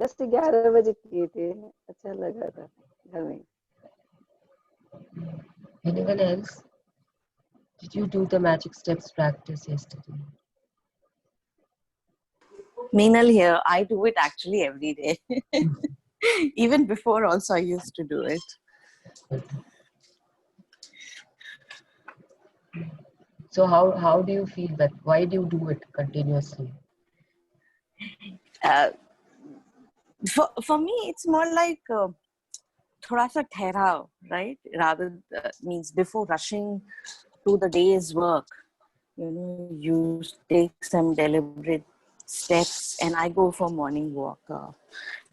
10-11 बजे किए थे, अच्छा लगा था घर में। Anyone else? Did you do the magic steps practice yesterday? Meenal here. I do it actually every day. Even before also I used to do it. So how do you feel that? Why do you do it continuously? For me, it's more like thoda sa ठहराव, right? Rather means before rushing to the day's work, you take some deliberate steps, and I go for morning walk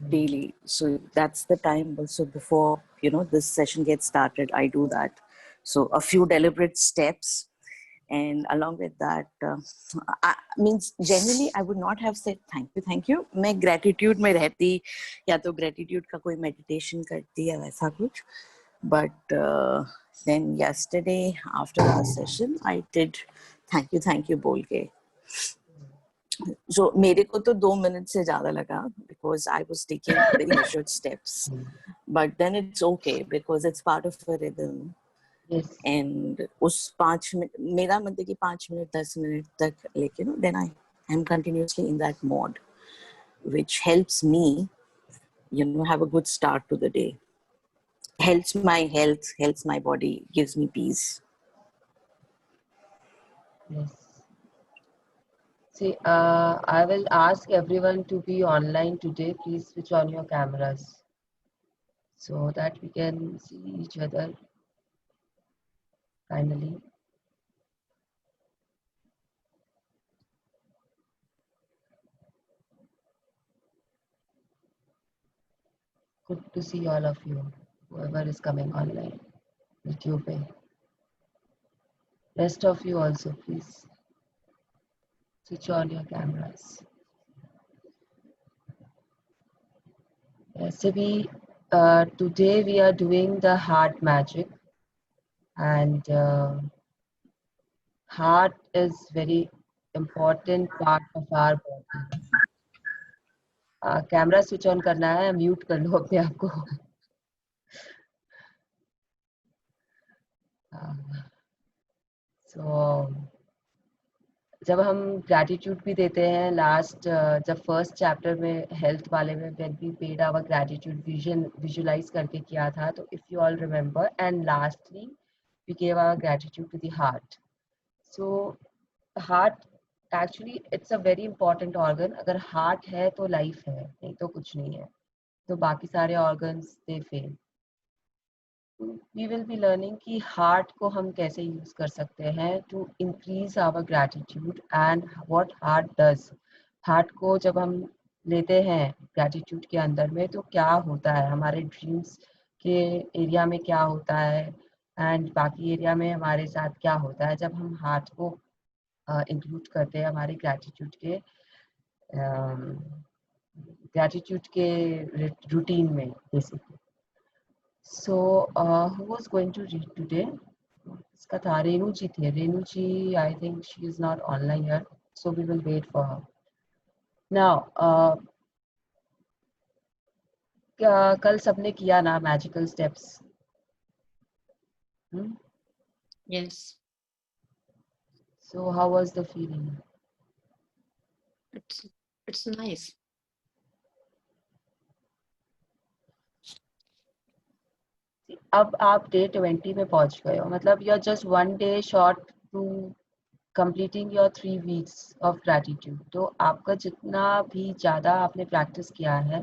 daily. So that's the time also before this session gets started. I do that. So a few deliberate steps. And along with that, means generally I would not have said thank you. मैं gratitude में रहती या तो gratitude का कोई meditation करती या वैसा कुछ. But then yesterday after our session, I did thank you बोल के. So मेरे को तो 2 minutes से ज़्यादा लगा because I was taking very measured steps. But then it's okay because it's part of a rhythm. Yes. And उस 5 minute मेरा मतलब कि 5 मिनट 10 मिनट तक like then I am continuously in that mode, which helps me have a good start to the day, helps my health, helps my body, gives me peace. Yes. See, I will ask everyone to be online today. Please switch on your cameras so that we can see each other finally. Good to see all of you, whoever is coming online, YouTube. Rest of you also, please switch on your cameras. Yes, so today we are doing the heart magic, and heart is very important part of our body. Camera switch on करना है, mute कर लो अपने आप को. जब हम gratitude भी देते हैं लास्ट जब फर्स्ट चैप्टर में हेल्थ वाले में when we paid our gratitude visualise करके किया था, तो if you all remember, and lastly we gave our gratitude to the heart. So heart actually it's a very important organ. अगर heart है तो लाइफ है, नहीं तो कुछ नहीं है. तो बाकी सारे organs they fail. We will be learning कि हार्ट को हम कैसे यूज कर सकते हैं to increase our gratitude and what heart does. Heart को जब हम लेते हैं ग्रैटिट्यूड के अंदर में तो क्या होता है, हमारे ड्रीम्स के एरिया में क्या होता है एंड बाकी एरिया में हमारे साथ क्या होता है जब हम हार्ट को इंक्लूड करते हैं हमारे ग्रैटिट्यूड के रूटीन में basically. So, who was going to read today? इसका था रेनू जी थे. रेनू जी, I think she is not online yet, so we will wait for her. Now, कल सबने किया ना magical steps? Yes. So how was the feeling? It's nice. अब आप day 20 में पहुंच गए हो, मतलब you are just 1 day short to completing your 3 weeks of gratitude. तो आपका जितना भी ज़्यादा आपने प्रैक्टिस किया है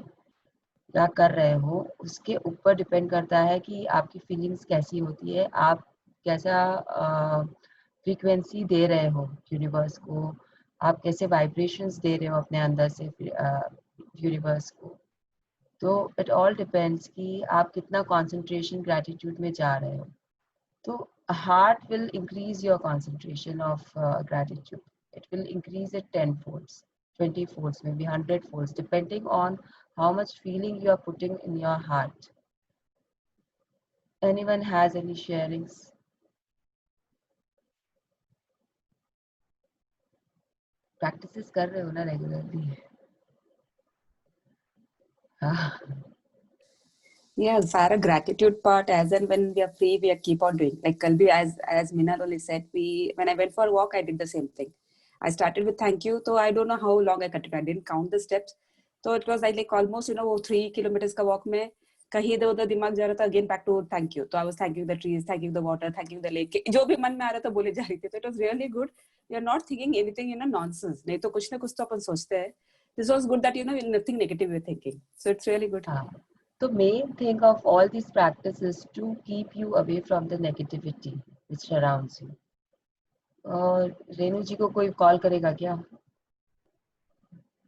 या कर रहे हो उसके ऊपर डिपेंड करता है कि आपकी फीलिंग्स कैसी होती है, आप कैसा फ्रीक्वेंसी दे रहे हो यूनिवर्स को, आप कैसे वाइब्रेशंस दे रहे हो अपने अंदर से यूनिवर्स को. तो इट ऑल डिपेंड्स कि आप कितना कंसंट्रेशन ग्रैटिट्यूड में जा रहे हो. तो heart will increase your concentration of gratitude. It will increase it 10 folds, 20 folds, maybe 100 folds, depending on how much feeling you are putting in your heart. Anyone has any sharings? Practices कर रहे हो ना regularly? हाँ, Yeah, Sarah, gratitude part, as and when we are free, we are keep on doing. Like Kalbi, as Minal only said, when I went for a walk, I did the same thing. I started with thank you, so I don't know how long I continued. I didn't count the steps, so it was like almost 3 kilometers का walk में कहीं इधर उधर दिमाग जा रहा था, again back to thank you. So I was thanking the trees, thanking the water, thanking the lake. जो भी मन में आ रहा था बोले जा रही थी. So it was really good. We are not thinking anything nonsense. नहीं तो कुछ ना कुछ तो अपन सोचते हैं. This was good that nothing negative we're thinking. So it's really good. हाँ. The main thing of all these practices to keep you away from the negativity which surrounds you. और रेनू जी को कोई कॉल करेगा क्या?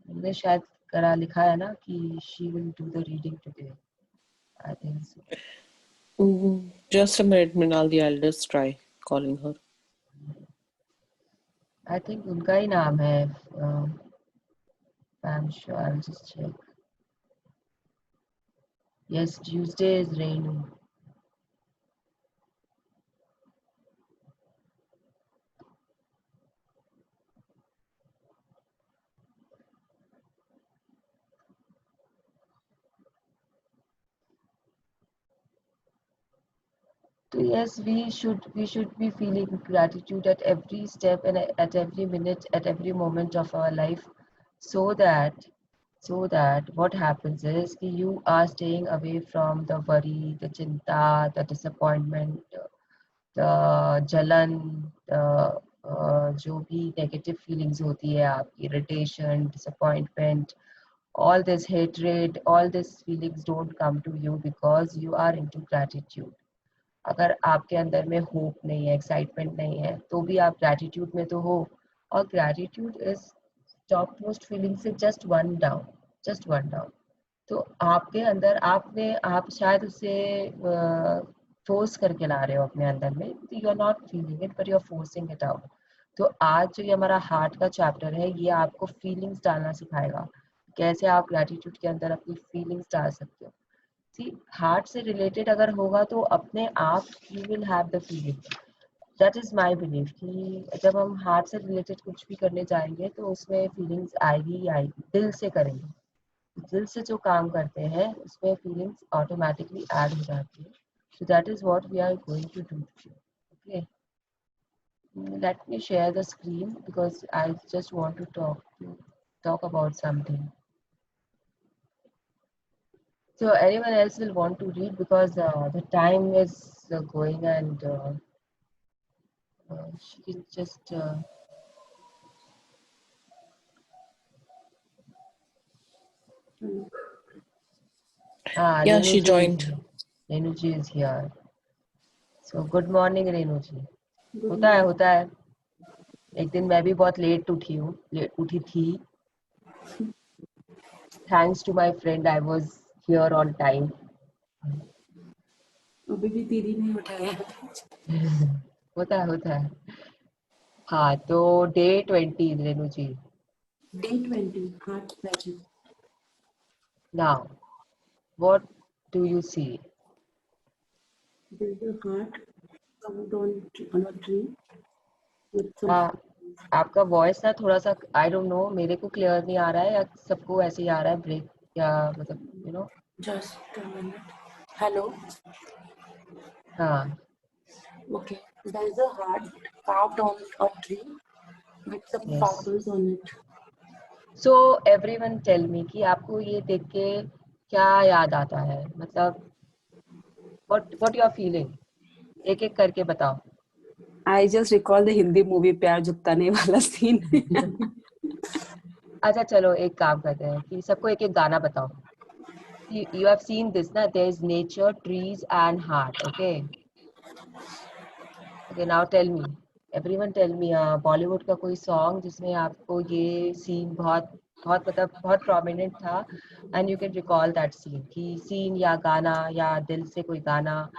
हमने शायद करा लिखा है ना कि she will do the reading today. I think so. Just a minute, Minaldi. I'll just try calling her. I think उनका ही नाम है. I'm sure. I'll just check. Yes, Tuesday is Renu. So yes, we should be feeling gratitude at every step and at every minute, at every moment of our life, so that what happens is that you are staying away from the worry, the chinta, the disappointment, the jalan, the जो भी negative feelings होती है आपकी, irritation, disappointment, all this hatred, all these feelings don't come to you because you are into gratitude. अगर आपके अंदर में hope नहीं है, एक्साइटमेंट नहीं है, तो भी आप ग्रैटिट्यूड में तो हो. और gratitude is top most feeling से जस्ट वन डाउन. तो आपके अंदर आप शायद उसे फोर्स करके ला रहे हो अपने अंदर में. You are not feeling it but you are forcing it out. तो आज जो ये हमारा हार्ट का चैप्टर है, ये आपको फीलिंग्स डालना सिखाएगा, कैसे आप ग्रैटिट्यूड के अंदर अपनी फीलिंग्स डाल सकते हो. हार्ट से रिलेटेड अगर होगा तो अपने आप you will have the feeling. That is my belief कि जब हम हार्ट से रिलेटेड कुछ भी करने जाएंगे तो उसमें फीलिंग्स आएगी ही आएगी. दिल से करेंगे, दिल से जो काम करते हैं उसमें फीलिंग्स ऑटोमेटिकली ऐड हो जाती है. So that is what we are going to do. Okay, let me share the screen because I just want to talk about something. So anyone else will want to read because the time is going and she can just Yeah, she joined. Renu ji is here. So good morning Renu ji. होता है. एक दिन मैं भी बहुत late उठी थी. Thanks to my friend I was here on time. अभी भी दीदी नहीं उठाया. होता है. हाँ, तो day 20 Renu ji. Day 20, heart pleasure. Now, what do you see? There's a heart found on a tree with some. आपका वॉइस ना थोड़ा सा आई डोंट नो, मेरे को क्लियर नहीं आ रहा है या सबको ऐसे ही आ रहा है ब्रेक, या मतलब you know. Just a minute. Hello. हाँ. Okay. There's a heart carved on a tree with some Yes. flowers on it. So everyone tell me कि आपको ये देख के क्या याद आता है, मतलब what you are feeling, एक एक करके बताओ. I just recall the Hindi movie प्यार जुगताने वाला scene. अच्छा चलो एक काम करते हैं कि सबको एक एक गाना बताओ. You have seen this ना, there is nature, trees and heart. Okay, now tell me, everyone tell me Bollywood का कोई सॉन्ग जिसमें आपको ये सीन बहुत मतलब बहुत प्रोमिनेंट था and you can recall that scene, कि सीन या गाना या दिल से कोई गाना.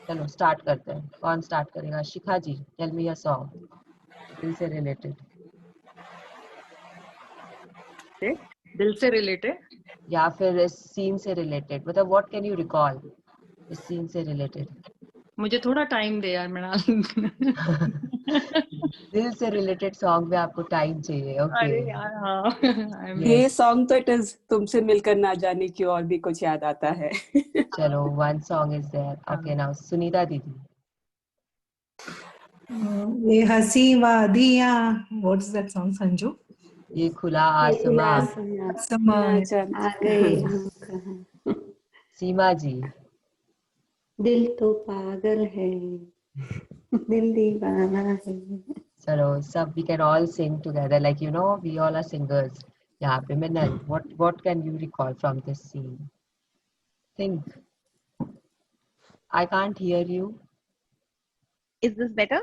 चलो स्टार्ट करते हैं. कौन स्टार्ट करेगा? शिखा जी, टेल मी अ सॉन्ग दिल से रिलेटेड. दिल से रिलेटेड या फिर इस सीन से रिलेटेड, मतलब व्हाट कैन यू रिकॉल इस सीन से रिलेटेड. मुझे थोड़ा टाइम दे यार मृणाल. दिल से रिलेटेड सॉन्ग में आपको टाइम चाहिए. ओके. अरे यार हाँ I'm- ये Yes. सॉन्ग तो इट इज तुमसे मिलकर ना जाने की और भी कुछ याद आता है. चलो, one song is there. Okay, now Sunita दीदी. ये हंसी वादियाँ, व्हाट्स दैट सॉन्ग संजू? ये खुला ये खुला आसमां. आसमां, समा ना जाने आ गए हम कहाँ, सीमा जी. दिल तो पागल है, दिल दीवाना है. चलो, सब we can all sing together, like you know we all are singers. यहाँ पे मिनल, what can you recall from this scene? Think. I can't hear you. Is this better?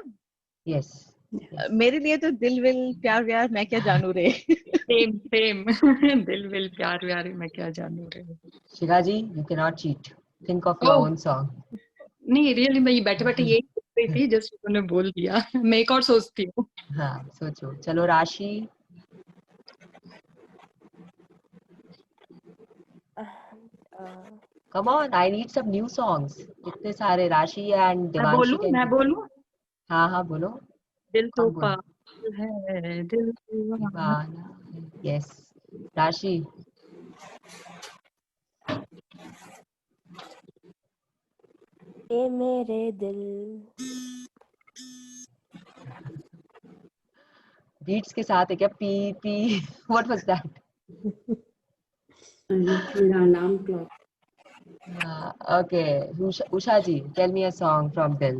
Yes. Yes. मेरे लिए तो दिल विल प्यार व्यार मैं क्या जानू रे. same दिल विल प्यार व्यार मैं क्या जानू रे. Shiga ji, you cannot cheat. Think of your Oh. own song. नहीं रियली मैं बैठे बैठे यही सोच रही थी, जस्ट उन्होंने बोल दिया. मैं एक और सोचती हूँ. हाँ, सोचो. चलो राशि. Come on, I need some new songs. इतने सारे. राशि and Devanshi can. मैं बोलूँ हाँ हाँ बोलो. दिल तो आप बोलो. पागल है, दिल दीवाना. दीवाना है. Yes. राशि. ए मेरे दिल. बीट्स के साथ है क्या? P P. What was that? मेरा alarm clock. Okay. Usha ji, tell me a song from Dil.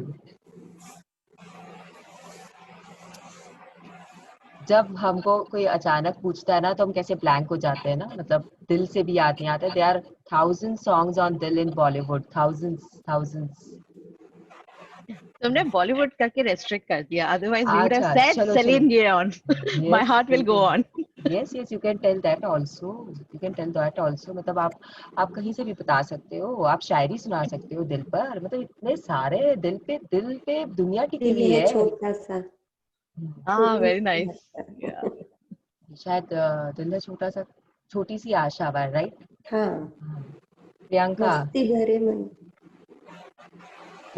जब हमको कोई अचानक पूछता है ना तो हम कैसे ब्लैंक हो जाते हैं ना, मतलब दिल से भी याद नहीं आता. There are 1000 songs on Dil in Bollywood. Thousands. तुमने बॉलीवुड करके रेस्ट्रिक्ट कर दिया, otherwise we would have अच्छा, said चलो, Celine Dion. My Yes, heart will go on. Yes, you can tell that also. You can tell that also. मतलब आप कहीं से भी बता सकते हो. आप शायरी सुना सकते हो दिल पर. मतलब इतने सारे दिल पे दुनिया टिकी दिल हुई है है. छोटा सा. हाँ, very nice. Yeah. शायद दिल है छोटा सा, छोटी सी आशा है, राइट? हाँ, प्रियंका. मस्ती भरे मन.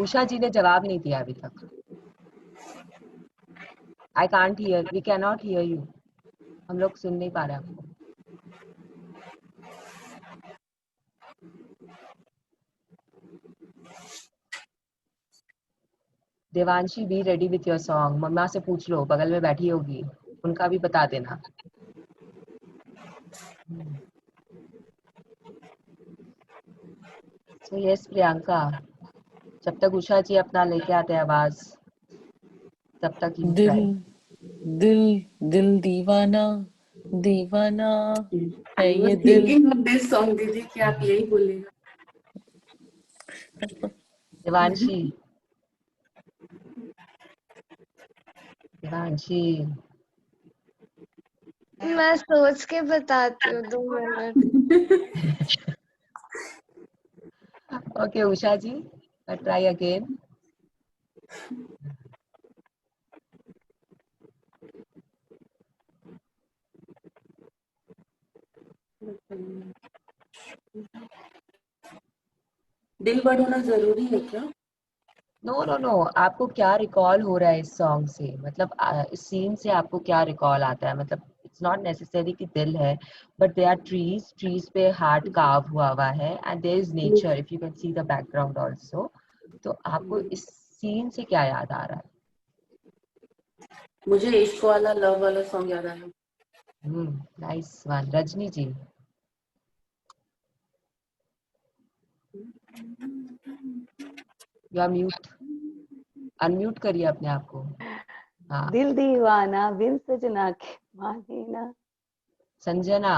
उषा जी ने जवाब नहीं दिया अभी तक. I can't hear. We cannot hear you. हम लोग सुन नहीं पा रहे आपको. Devanshi, be ready with your song. मम्मा से पूछ लो, बगल में बैठी होगी, उनका भी बता देना. So yes, प्रियंका, जब तक उषा जी अपना लेके आते हैं आवाज, तब तक you दिल try. दिल दीवाना दीवाना है I ये was दिल. thinking of this song दीदी कि आप यही बोलेगा. देवांशी. मैं सोच के बताती हूँ 2 मिनट. Okay, उषा जी, try again. दिल बढ़ाना जरूरी है क्या? नो. आपको क्या रिकॉल हो रहा है इस सॉन्ग से? मतलब इस सीन से आपको क्या रिकॉल आता है? मतलब इट्स नॉट नेसेसरी कि दिल है, बट दे आर ट्रीज पे हार्ट कार्व हुआ है and there is nature, if you can see the background also. तो आपको इस सीन से क्या याद आ रहा है? मुझे इश्क वाला लव वाला सॉन्ग याद आया. Nice one. Rajni ji. You are mute. Unmute करिए अपने आप को. हाँ. दिल दीवाना बिन सजना के माने ना. संजना,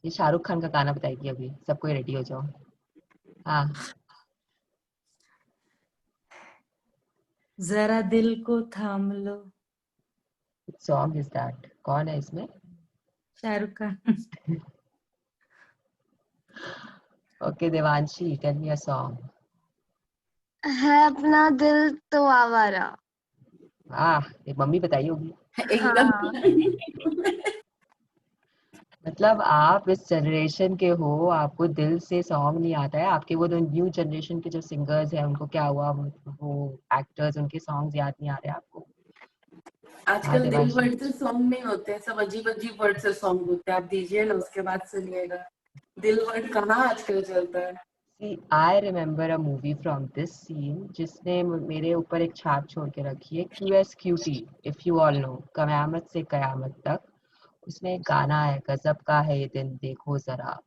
ये शाहरुख खान का गाना बताएगी अभी. सबको रेडी हो जाओ. हाँ. जरा दिल को थाम लो. Song is that? कौन है इसमें? Shahrukh Khan. Okay Devanshi, tell me a song. है अपना दिल तो आवारा. ये मम्मी बताई होगी. एकदम. मतलब आप इस जनरेशन के हो, आपको दिल से सॉन्ग नहीं आता है। आपके वो न्यू जनरेशन के जो सिंगर्स हैं उनको क्या हुआ, वो एक्टर्स उनके सॉन्ग्स याद नहीं आ रहे आपको? हाँ आजकल दिल देवांशी। वर्ड से सॉन्ग नहीं होते हैं, सब अजीब अजीब वर्ड से सॉन्ग होते हैं। आप दीजिए ना, उसके बाद सुनिएगा। दिल वर्ड कहाँ आजकल चलता है। See, I remember a movie from this scene जिसने मेरे ऊपर एक छाप छोड़ के रखी है, QSQT, if you all know, कयामत से कयामत तक। उसमें एक गाना है, गजब का है ये दिन देखो जरा।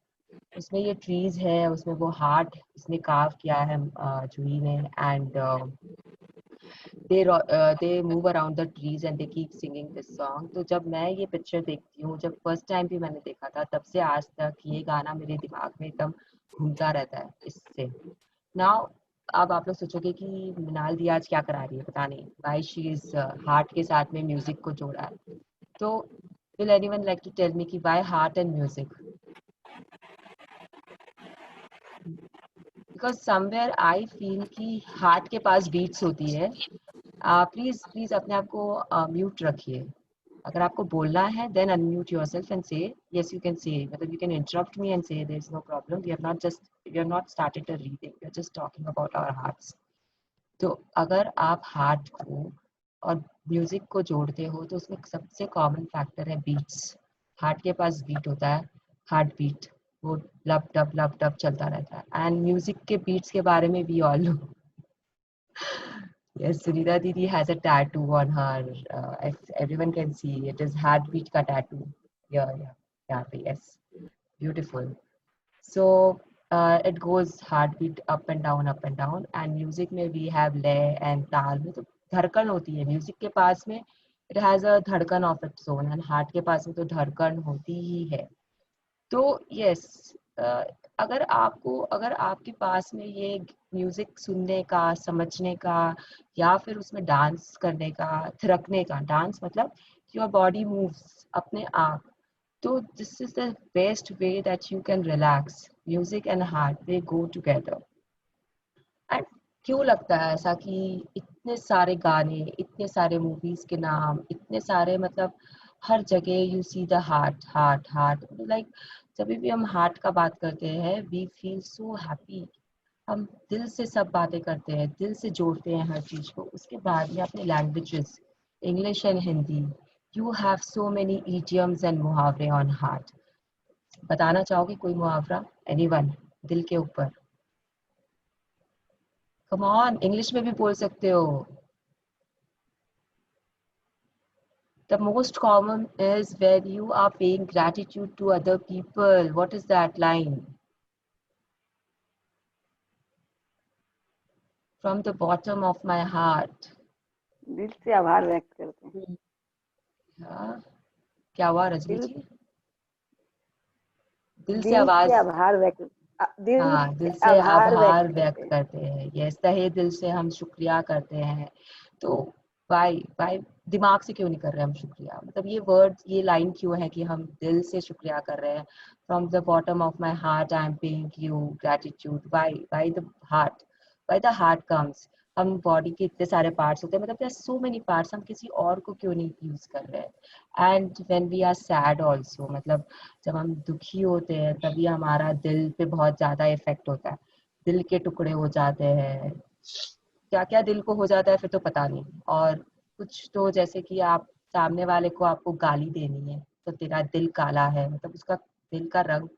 उसमें ये ट्रीज है, उसमें वो हार्ट उसने कार्व किया है जूही ने, and they move around the trees and they keep singing this song। तो जब मैं ये पिक्चर देखती हूँ, जब फर्स्ट टाइम भी मैंने देखा था, तब से आज तक ये गाना मेरे दिमाग में एकदम घूमता रहता है इससे। नाउ अब आप लोग सोचोगे कि मिनाल दी आज क्या करा रही है, पता नहीं, भाई शी इज हार्ट के साथ में म्यूजिक को जोड़ा है। तो will anyone like to tell me कि why heart and music? Because somewhere I feel कि हार्ट के पास बीट्स होती है। प्लीज प्लीज अपने आप को म्यूट रखिए। अगर आपको बोलना है then unmute yourself and say yes you can say, मतलब you can interrupt me and say there is no problem, we have not started a reading, we are just talking about our hearts. तो अगर आप heart को और music को जोड़ते हो तो उसमें सबसे कॉमन फैक्टर है बीट्स। हार्ट के पास बीट होता है, हार्ट बीट, वो लब डब चलता रहता है। एंड म्यूजिक के बीट्स के बारे में we all know. Yes, Sunita Didi has a tattoo on her. Everyone can see it is heartbeat ka tattoo. Yeah, yes, beautiful. So it goes heartbeat up and down, up and down. And music में we have lay and ताल में तो धड़कन होती है music के पास में। It has a धड़कन of its own and heart के पास में तो धड़कन होती ही है। तो यस, अगर आपके पास में ये म्यूजिक सुनने का, समझने का, या फिर उसमें डांस करने का, थिरकने का, डांस मतलब योर बॉडी मूव्स अपने आप, तो this is the best way that you can relax. Music and heart they go together. And क्यों लगता है ऐसा कि इतने सारे गाने, इतने सारे मूवीज के नाम, इतने सारे, मतलब हर जगह you see the heart heart heart, like जब भी हम हार्ट का बात करते हैं वी फील सो हैप्पी। हम दिल से सब बातें करते हैं, दिल से जोड़ते हैं हर चीज को। उसके बाद में अपने languages, English and Hindi, you have so many idioms and मुहावरे ऑन हार्ट। बताना चाहोगे कोई मुहावरा, एनीवन, दिल के ऊपर? कम ऑन, इंग्लिश में भी बोल सकते हो। The most common is when you are paying gratitude to other people. What is that line? From the bottom of my heart. दिल से आभार व्यक्त करते हैं। हाँ, क्या हुआ रजनी दिल जी? दिल से दिल आवाज, से आभार व्यक्त दिल हाँ, से दिल से आभार आभार व्यक्त व्यक्त करते हैं। करते हैं। यस, तहे दिल से हम शुक्रिया करते हैं। तो वाई दिमाग से क्यों नहीं कर रहे हम शुक्रिया? मतलब ये वर्ड, ये लाइन क्यों है कि हम दिल से शुक्रिया कर रहे हैं? From the bottom of my heart I am paying you gratitude. Why the heart? Why the heart comes? हम बॉडी के इतने सारे पार्ट्स होते हैं, मतलब सो मेनी पार्ट्स, हम किसी और को क्यों नहीं यूज कर रहे हैं? And when we are sad also, मतलब जब हम दुखी होते हैं तभी हमारा दिल पे बहुत ज्यादा इफेक्ट होता है, दिल के टुकड़े हो जाते हैं, क्या क्या दिल को हो जाता है फिर तो पता नहीं। और कुछ तो जैसे कि आप सामने वाले को आपको गाली देनी है तो तेरा दिल काला है, मतलब उसका दिल का रंग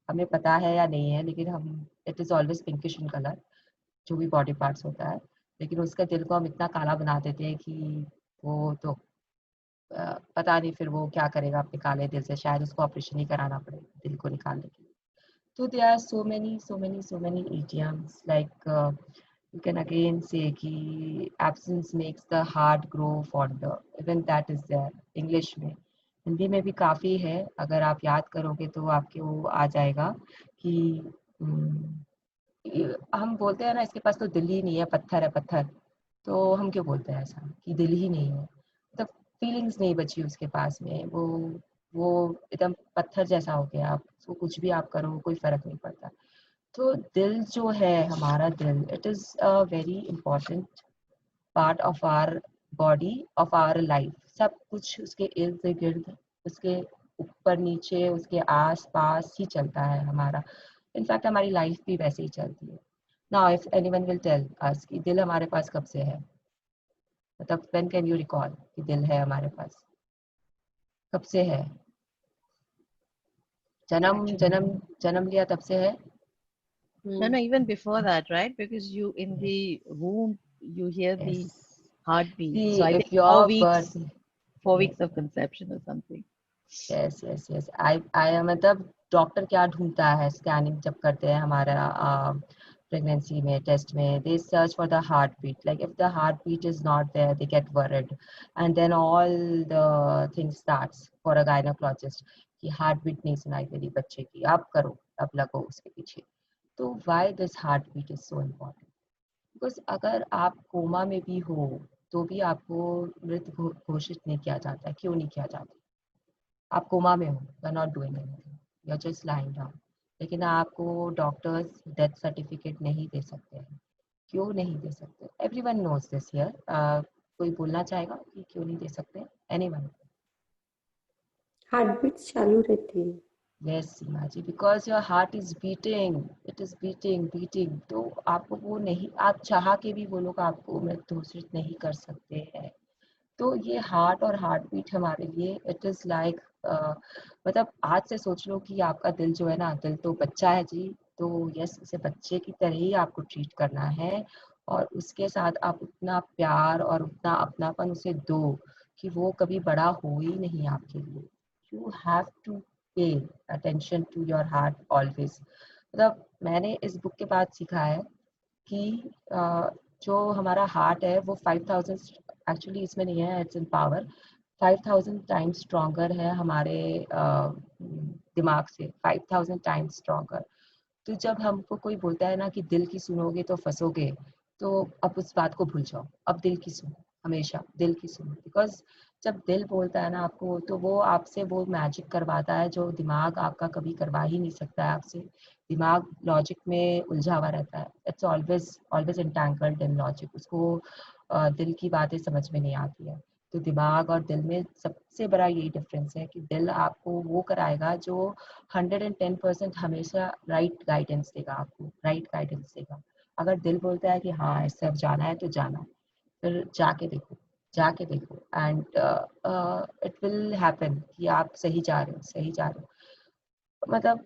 हमें पता है या नहीं है, लेकिन हम, it is always pinkish in colour, जो भी बॉडी पार्ट्स होता है, लेकिन उसका दिल को हम इतना काला बना देते हैं कि वो तो पता नहीं फिर वो क्या करेगा अपने काले दिल से, शायद उसको ऑपरेशन ही कराना पड़े दिल को निकालने के लिए। So there are so many idioms, like you can again say कि absence makes the heart grow fonder, even that is there English में। हिंदी में भी काफ़ी है, अगर आप याद करोगे तो आपके वो आ जाएगा कि हम बोलते हैं ना इसके पास तो दिल ही नहीं है, पत्थर है पत्थर। तो हम क्यों बोलते हैं ऐसा कि दिल ही नहीं है? मतलब फीलिंग्स नहीं बची उसके पास में, वो एकदम पत्थर जैसा हो गया। आप उसको कुछ भी आप करो कोई फर्क नहीं पड़ता। तो दिल जो है हमारा दिल, it is a very important part of our body, of our life. सब कुछ उसके इर्द गिर्द, उसके ऊपर नीचे उसके आस पास ही चलता है हमारा। इनफैक्ट हमारी लाइफ भी वैसे ही चलती है। Now if anyone will tell us कि दिल हमारे पास कब से है, मतलब व्हेन कैन यू रिकॉल कि दिल है हमारे पास, कब से है? जन्म लिया तब से है? No, even before that, right? Because you in the womb, you hear the Yes. heartbeat. See, So I think if your birth, 4 yes, weeks of conception or something. yes. I मतलब डॉक्टर क्या ढूंढता है scanning जब करते हैं हमारा pregnancy में test में, they search for the heartbeat. Like if the heartbeat is not there, they get worried, and then all the things starts for a gynecologist कि heartbeat नहीं सुनाई दे रही बच्चे की, अब करो, अब लगो उसके पीछे। तो why this heartbeat is so important? Because अगर आप कोमा में भी हो तो भी आपको मृत घोषित नहीं किया जाता है। क्यों नहीं किया जाता? आप कोमा में हो, you are not doing anything, you are just lying down, लेकिन आपको डॉक्टर्स डेथ सर्टिफिकेट नहीं दे सकते हैं। क्यों नहीं दे सकते? Everyone knows this here. कोई बोलना चाहेगा कि क्यों नहीं दे सकते? एनीवन? हार्ट बीट चालू रहती है। Yes Seema ji, because your heart is beating, it is beating. तो आपको वो नहीं, आप चाह के भी वो लोग आपको मृत घोषित नहीं कर सकते हैं। तो ये हार्ट और हार्ट बीट हमारे लिए इट इज लाइक मतलब आज से सोच लो कि आपका दिल जो है ना, दिल तो बच्चा है जी, तो यस उसे बच्चे की तरह ही आपको ट्रीट करना है और उसके साथ आप उतना प्यार और उतना अपनापन उसे दो कि वो कभी बड़ा हो ही नहीं आपके लिए। You have to pay attention to your heart always. मतलब मैंने इस बुक के बाद सीखा है कि जो हमारा हार्ट है वो 5000, एक्चुअली इसमें नहीं है, it's in power, 5000 times stronger है हमारे दिमाग से, 5000 टाइम्स स्ट्रॉन्गर। तो जब हमको कोई बोलता है ना कि दिल की सुनोगे तो फंसोगे, तो अब उस बात को भूल जाओ, अब दिल की सुनो, हमेशा दिल की सुनो। बिकॉज जब दिल बोलता है ना आपको, तो वो आपसे वो मैजिक करवाता है जो दिमाग आपका कभी करवा ही नहीं सकता है आपसे। दिमाग लॉजिक में उलझा हुआ रहता है, it's always entangled in logic, उसको दिल की बातें समझ में नहीं आती है। तो दिमाग और दिल में सबसे बड़ा यही डिफरेंस है कि दिल आपको वो कराएगा जो 110% हमेशा राइट गाइडेंस देगा, आपको राइट गाइडेंस देगा। अगर दिल बोलता है कि हाँ इस तरफ जाना है तो जाना है, फिर जाके देखो एंड इट विल हैपन कि आप सही जा रहे हो। मतलब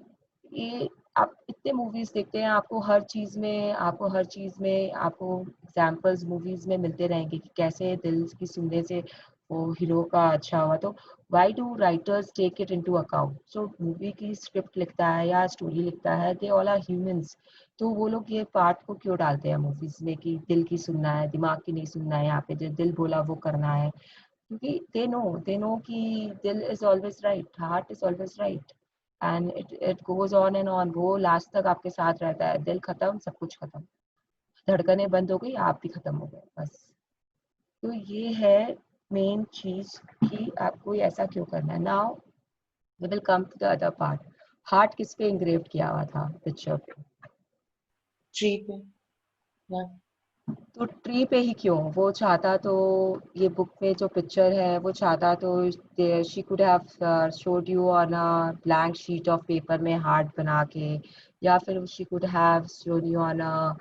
ये आप इतने मूवीज देखते हैं, आपको हर चीज में आपको एग्जाम्पल्स मूवीज में मिलते रहेंगे कि कैसे दिल की सुनने से वो हीरो का अच्छा हुआ। तो why do writers take it into account? जो मूवी की स्क्रिप्ट लिखता है या स्टोरी लिखता है, दे ऑल आर ह्यूमंस, तो वो लोग ये पार्ट को क्यों डालते हैं मूवीज में कि दिल की सुनना है, दिमाग की नहीं सुनना है, यहाँ पे जो दिल बोला वो करना है? क्योंकि दे नो कि दिल is always right, heart is always right, and it goes on and on, वो लास्ट तक आपके साथ रहता है। दिल खत्म, सब कुछ खत्म, धड़कनें बंद हो गई, आप भी खत्म हो गए, बस। तो ये है मेन चीज कि आपको ऐसा क्यों करना है। Now we will come to the other part. Heart किस पे इंग्रेव किया हुआ था पिक्चर पे? ट्री पे। तो ट्री पे ही क्यों? वो चाहता तो, ये बुक में जो पिक्चर है वो चाहता तो she could have showed you on a blank sheet of paper में हार्ट बना के, या फिर she could have showed you on a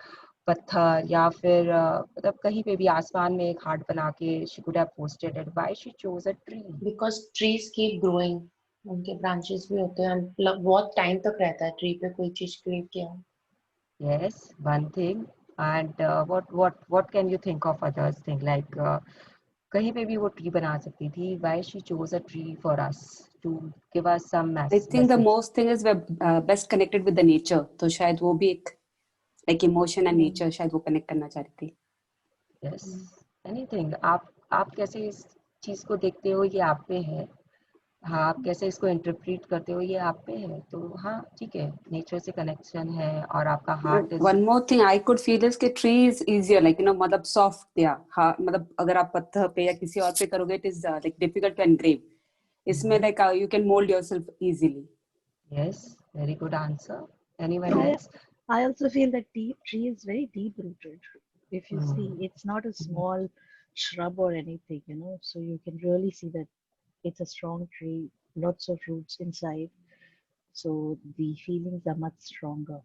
पत्थर, या फिर मतलब कहीं पे भी आसमान में एक हार्ट बना के she could have posted it. Why she chose a tree? Because trees keep growing, उनके ब्रांचेस भी होते हैं, बहुत टाइम तक रहता है ट्री पे कोई चीज क्रिएट किया हो। Yes, one thing. And what can you think of others thing like कहीं पे भी वो ट्री बना सकती थी। Why she chose a tree for us to give us some I think the message? most thing is we're best connected with the nature. तो शायद वो भी एक like emotion and nature शायद वो connect करना चाह रही थी। Yes, anything. आप कैसे इस चीज को देखते हो ये आप पे है। हाँ, आप कैसे इसको इंटरप्रेट करते हो ये आप पे है। तो हाँ ठीक है, नेचर से कनेक्शन है और आपका heart is. One more thing I could feel is कि tree is easier, like you know, मतलब soft या हाँ, मतलब अगर आप पत्थर पे या किसी और पे करोगे it is like difficult to engrave. इसमें like you can mold yourself easily. Yes, very good answer. Anyone else? I also feel that tree is very deep rooted. If you see, it's not a small shrub or anything, you know, so you can really see that it's a strong tree lots of roots inside, so the feelings are much stronger.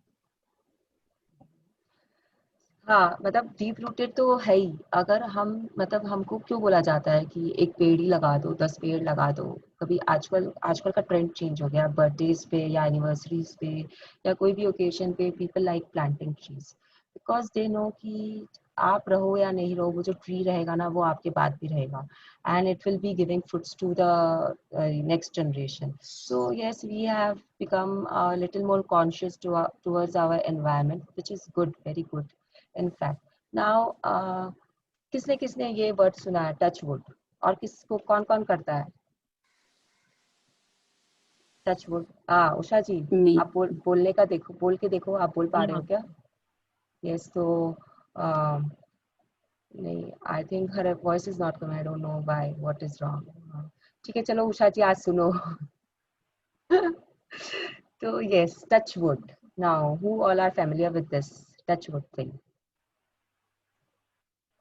हाँ, मतलब deep rooted तो है ही। अगर हम मतलब हमको क्यों बोला जाता है कि एक पेड़ ही लगा दो, 10 पेड़ लगा दो। कभी आजकल का ट्रेंड चेंज हो गया, बर्थडेज पे या एनिवर्सरीज पे या कोई भी ओकेजन पे people like planting trees, because they know कि आप रहो या नहीं रहो, वो जो ट्री रहेगा ना वो आपके बाद भी रहेगा, and it will be giving fruits to the next generation. So yes, we have become a little more conscious towards our environment, which is good, very good. In fact, now किसने किसने ये वर्ड सुना है, touch wood, और किसको कौन कौन करता है टच वुड? उषा जी, Me. आप बोलने का देखो, बोल के देखो, आप बोल पा रहे हो Yeah. क्या? यस, तो नहीं, I think her voice is not coming, I don't know why, what is wrong. ठीक है, चलो उषा जी आज सुनो। तो yes, touch wood. Now who all are familiar with this touch wood thing?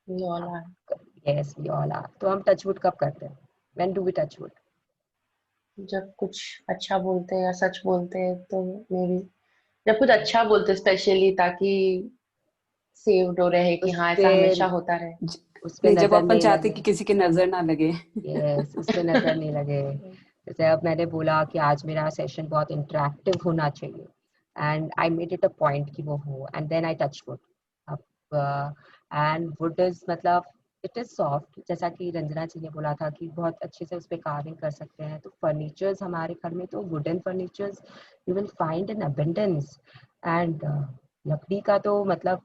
We all are. Yes, we all are. तो हम touch wood कब करते हैं? When do we touch wood? जब कुछ अच्छा बोलते हैं या सच बोलते हैं तो मे बी जब कुछ अच्छा बोलते हैं स्पेशली, ताकि सेव्ड हो रहे कि हाँ ऐसा हमेशा होता रहे। उस पे नहीं, जब नजर अपन नहीं चाहते लगे। कि किसी की नजर ना लगे। यस, उस पे नजर नहीं लगे। जैसे अब मैंने बोला कि आज मेरा सेशन बहुत इंटरेक्टिव होना चाहिए, and I made it a point कि वो हो, and then I touch wood. अब एंड वुड इज मतलब इट इज सॉफ्ट, जैसा कि रंजना जी ने बोला था कि बहुत अच्छे से उस पर कार्विंग कर सकते हैं। तो फर्नीचर्स हमारे घर में तो wooden furnitures you will find in abundance, and लकड़ी का तो मतलब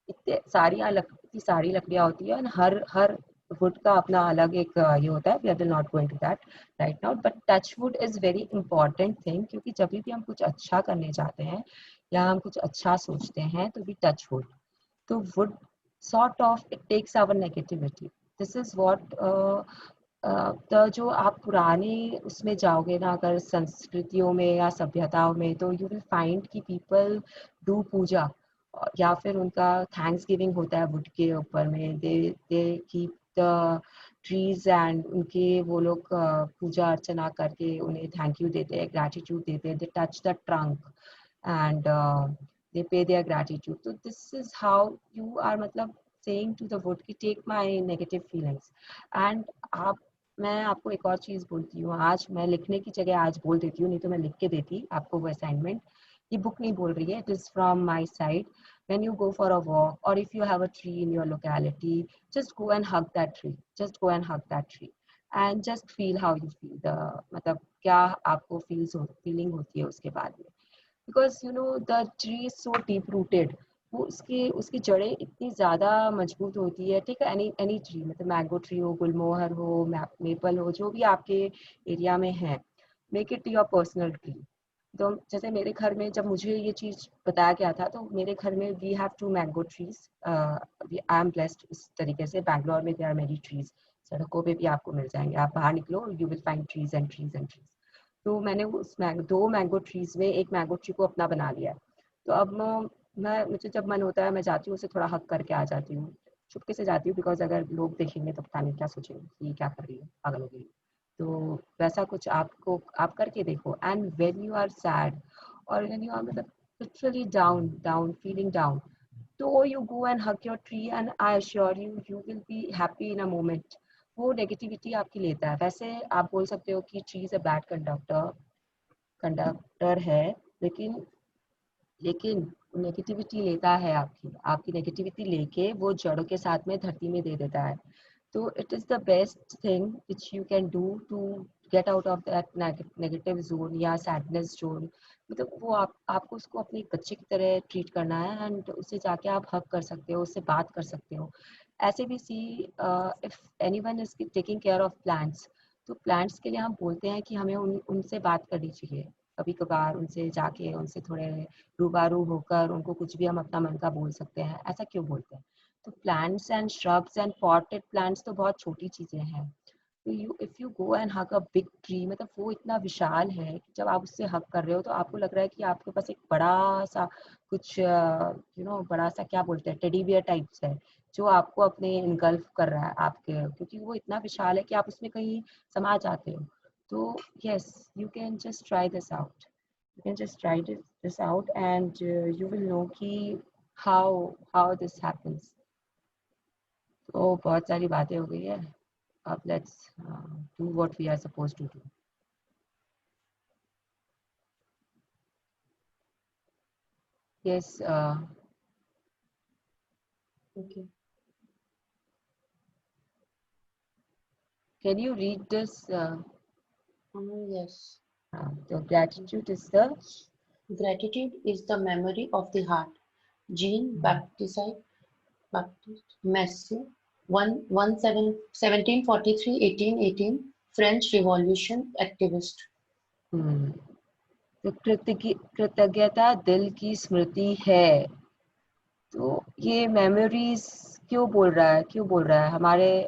इतनी सारी लकड़ियाँ होती है, और हर वुड का अपना अलग एक ये होता है। We are not going to that right now, but touch wood is very important thing, क्योंकि जब भी हम कुछ अच्छा करने जाते हैं या हम कुछ अच्छा सोचते हैं तो वी टच वुड। तो wood sort of it takes our negativity. This is what जो आप पुराने उसमें जाओगे ना, अगर संस्कृतियों में या सभ्यताओं में, तो यू विल फाइंड कि पीपल डू पूजा, या फिर उनका थैंक्स गिविंग होता है वुड के ऊपर में। They keep the trees and उनके वो लोग पूजा अर्चना करके उन्हें थैंक यू देते हैं, ग्रैटिट्यूड देते हैं। They touch the trunk and they pay their gratitude. So this is how you are मतलब saying to the wood कि take my negative feelings. And मैं आपको एक और चीज बोलती हूँ, आज मैं लिखने की जगह आज बोल देती हूँ, नहीं तो मैं लिख के देती आपको वो असाइनमेंट। ये बुक नहीं बोल रही है, it is from my side. When you go for a walk or if you have a tree in your locality, just go and hug that tree. Just go and hug that tree and just feel how you feel. मतलब क्या आपको feeling होती है उसके बाद में, because you know the tree is so deep rooted. वो उसकी जड़ें इतनी ज़्यादा मजबूत होती है। ठीक है, एनी ट्री, मतलब मैंगो ट्री हो, गुलमोहर हो, मेपल हो, जो भी आपके एरिया में है, make it your personal tree. तो जैसे मेरे घर में जब मुझे ये चीज़ बताया गया था, तो मेरे घर में we have 2 mango trees. I am blessed इस तरीके से। बैंगलोर में देयर आर मेनी ट्रीज, सड़कों पे भी आपको मिल जाएंगे, आप बाहर निकलो you will find trees and trees and trees. तो मैंने उस 2 मैंगो ट्रीज में एक मैंगो ट्री को अपना बना लिया है। तो अब मुझे जब मन होता है मैं जाती हूँ, उसे थोड़ा हक करके आ जाती हूँ, चुपके से जाती हूँ, बिकॉज अगर लोग देखेंगे तो पता नहीं क्या सोचेंगे कि क्या कर रही है, पागल हो गई। तो वैसा कुछ आप करके देखो। And when you are sad और व्हेन यू आर मतलब लिटरली डाउन फीलिंग डाउन, तो you go and hug your tree and I assure you will be happy in a moment. वो नेगेटिविटी आपकी लेता है। वैसे आप बोल सकते हो कि tree is a bad conductor है, लेकिन नेगेटिविटी लेता है आपकी नेगेटिविटी लेके वो जड़ों के साथ में धरती में दे देता है। तो it is the best thing which you can do to get out of that negative zone या सैडनेस जोन। मतलब वो आपको उसको अपने बच्चे की तरह ट्रीट करना है, एंड उससे जाके आप हक कर सकते हो, उससे बात कर सकते हो। ऐसे भी if anyone is taking care of plants, तो प्लांट्स के लिए हम बोलते हैं कि हमें उनसे बात करनी चाहिए कभी कभार, उनसे जाके उनसे थोड़े रूबरू होकर उनको कुछ भी हम अपना मन का बोल सकते हैं। ऐसा क्यों बोलते हैं? तो plants and shrubs and potted plants तो बहुत छोटी चीजें हैं। तो if you go and hug a big tree, मतलब वो इतना विशाल है कि जब आप उससे हग कर रहे हो तो आपको लग रहा है कि आपके पास एक बड़ा सा कुछ बड़ा सा क्या बोलते हैं, टेडी बियर टाइप्स है, जो आपको अपने इनगल्फ कर रहा है आपके, क्योंकि वो इतना विशाल है कि आप उसमें कहीं समा जाते हो। So yes, you can just try this out. You can just try this out, and you will know कि how this happens. तो बहुत सारी बातें हो गई है. अब let's do what we are supposed to do. Yes. Okay. Can you read this? Yes. The gratitude is the memory of the heart. Jean Baptiste Massey, 1743-1818, French Revolution activist. तो कृतज्ञता दिल की स्मृति है. तो ये मेमोरीज क्यों बोल रहा है हमारे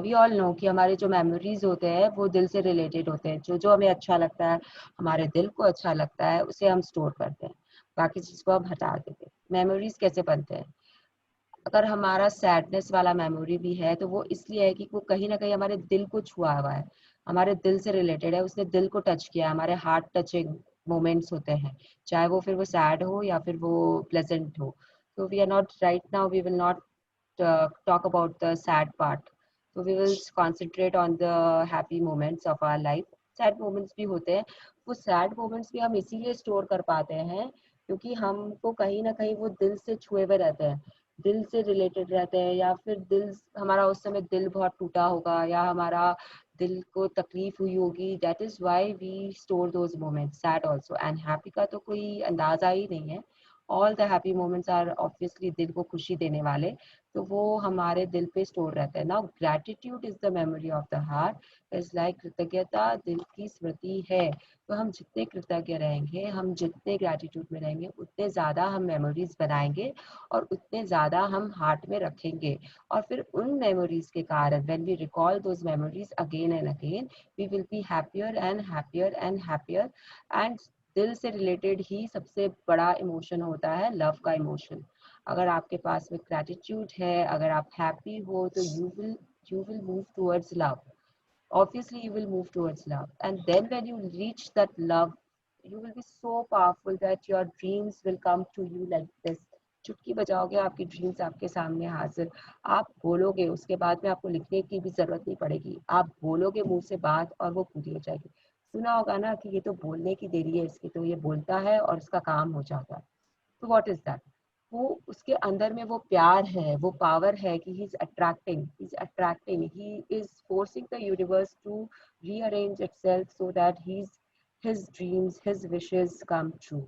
वी ऑल नो कि हमारे जो मेमोरीज होते हैं वो दिल से रिलेटेड होते हैं. जो हमें अच्छा लगता है, हमारे दिल को अच्छा लगता है, उसे हम स्टोर करते हैं, बाकी चीज को हम हटा देते हैं. मेमोरीज कैसे बनते हैं? अगर हमारा सैडनेस वाला मेमोरी भी है तो वो इसलिए है कि वो कहीं ना कहीं हमारे दिल को छुआ हुआ है, हमारे दिल से रिलेटेड है, उसने दिल को टच किया. हमारे हार्ट टचिंग मोमेंट्स होते हैं, चाहे वो फिर वो सैड हो या फिर वो प्लेजेंट हो. So we are not right now, we will not talk about the sad part. So we will concentrate on the happy moments of our life. Sad moments भी होते हैं, वो sad moments भी हम इसीलिए स्टोर कर पाते हैं क्योंकि हमको कहीं ना कहीं वो दिल से छुए हुए रहते हैं, दिल से रिलेटेड रहते हैं, या फिर दिल हमारा उस समय दिल बहुत टूटा होगा या हमारा दिल को तकलीफ हुई होगी. That is why we store those moments. Sad also and happy का तो कोई अंदाजा ही नहीं है. All the happy moments are obviously दिल को खुशी देने वाले, तो वो हमारे दिल पे स्टोर रहते हैं. Now gratitude is the memory of the heart. Is like कृतज्ञता दिल की स्मृति है. तो हम जितने कृतज्ञ रहेंगे, हम जितने ग्रेटिट्यूड में रहेंगे, उतने ज़्यादा हम मेमोरीज बनाएंगे और उतने ज़्यादा हम हार्ट में रखेंगे. और फिर उन मेमोरीज के कारण when we recall those memories again and again, we will be happier and happier and happier. And दिल से रिलेटेड ही सबसे बड़ा इमोशन होता है लव का इमोशन. अगर आपके पास में ग्रेटिट्यूड है, अगर आप हैप्पी हो, तो you will move towards love. Obviously you will move towards love, and then when you reach that love, you will be so powerful that your dreams will come to you like this. चुटकी बजाओगे, आपकी dreams आपके सामने हाजिर. आप बोलोगे, उसके बाद में आपको लिखने की भी जरूरत नहीं पड़ेगी. आप बोलोगे मुंह से बात और वो पूरी हो जाएगी. सुना होगा ना कि ये तो बोलने की देरी है इसकी, तो ये बोलता है और उसका काम हो जाता है. तो व्हाट इज दैट? वो उसके अंदर में वो प्यार है, वो पावर है कि he is attracting, he is forcing the universe to rearrange itself so that his dreams, his wishes come true.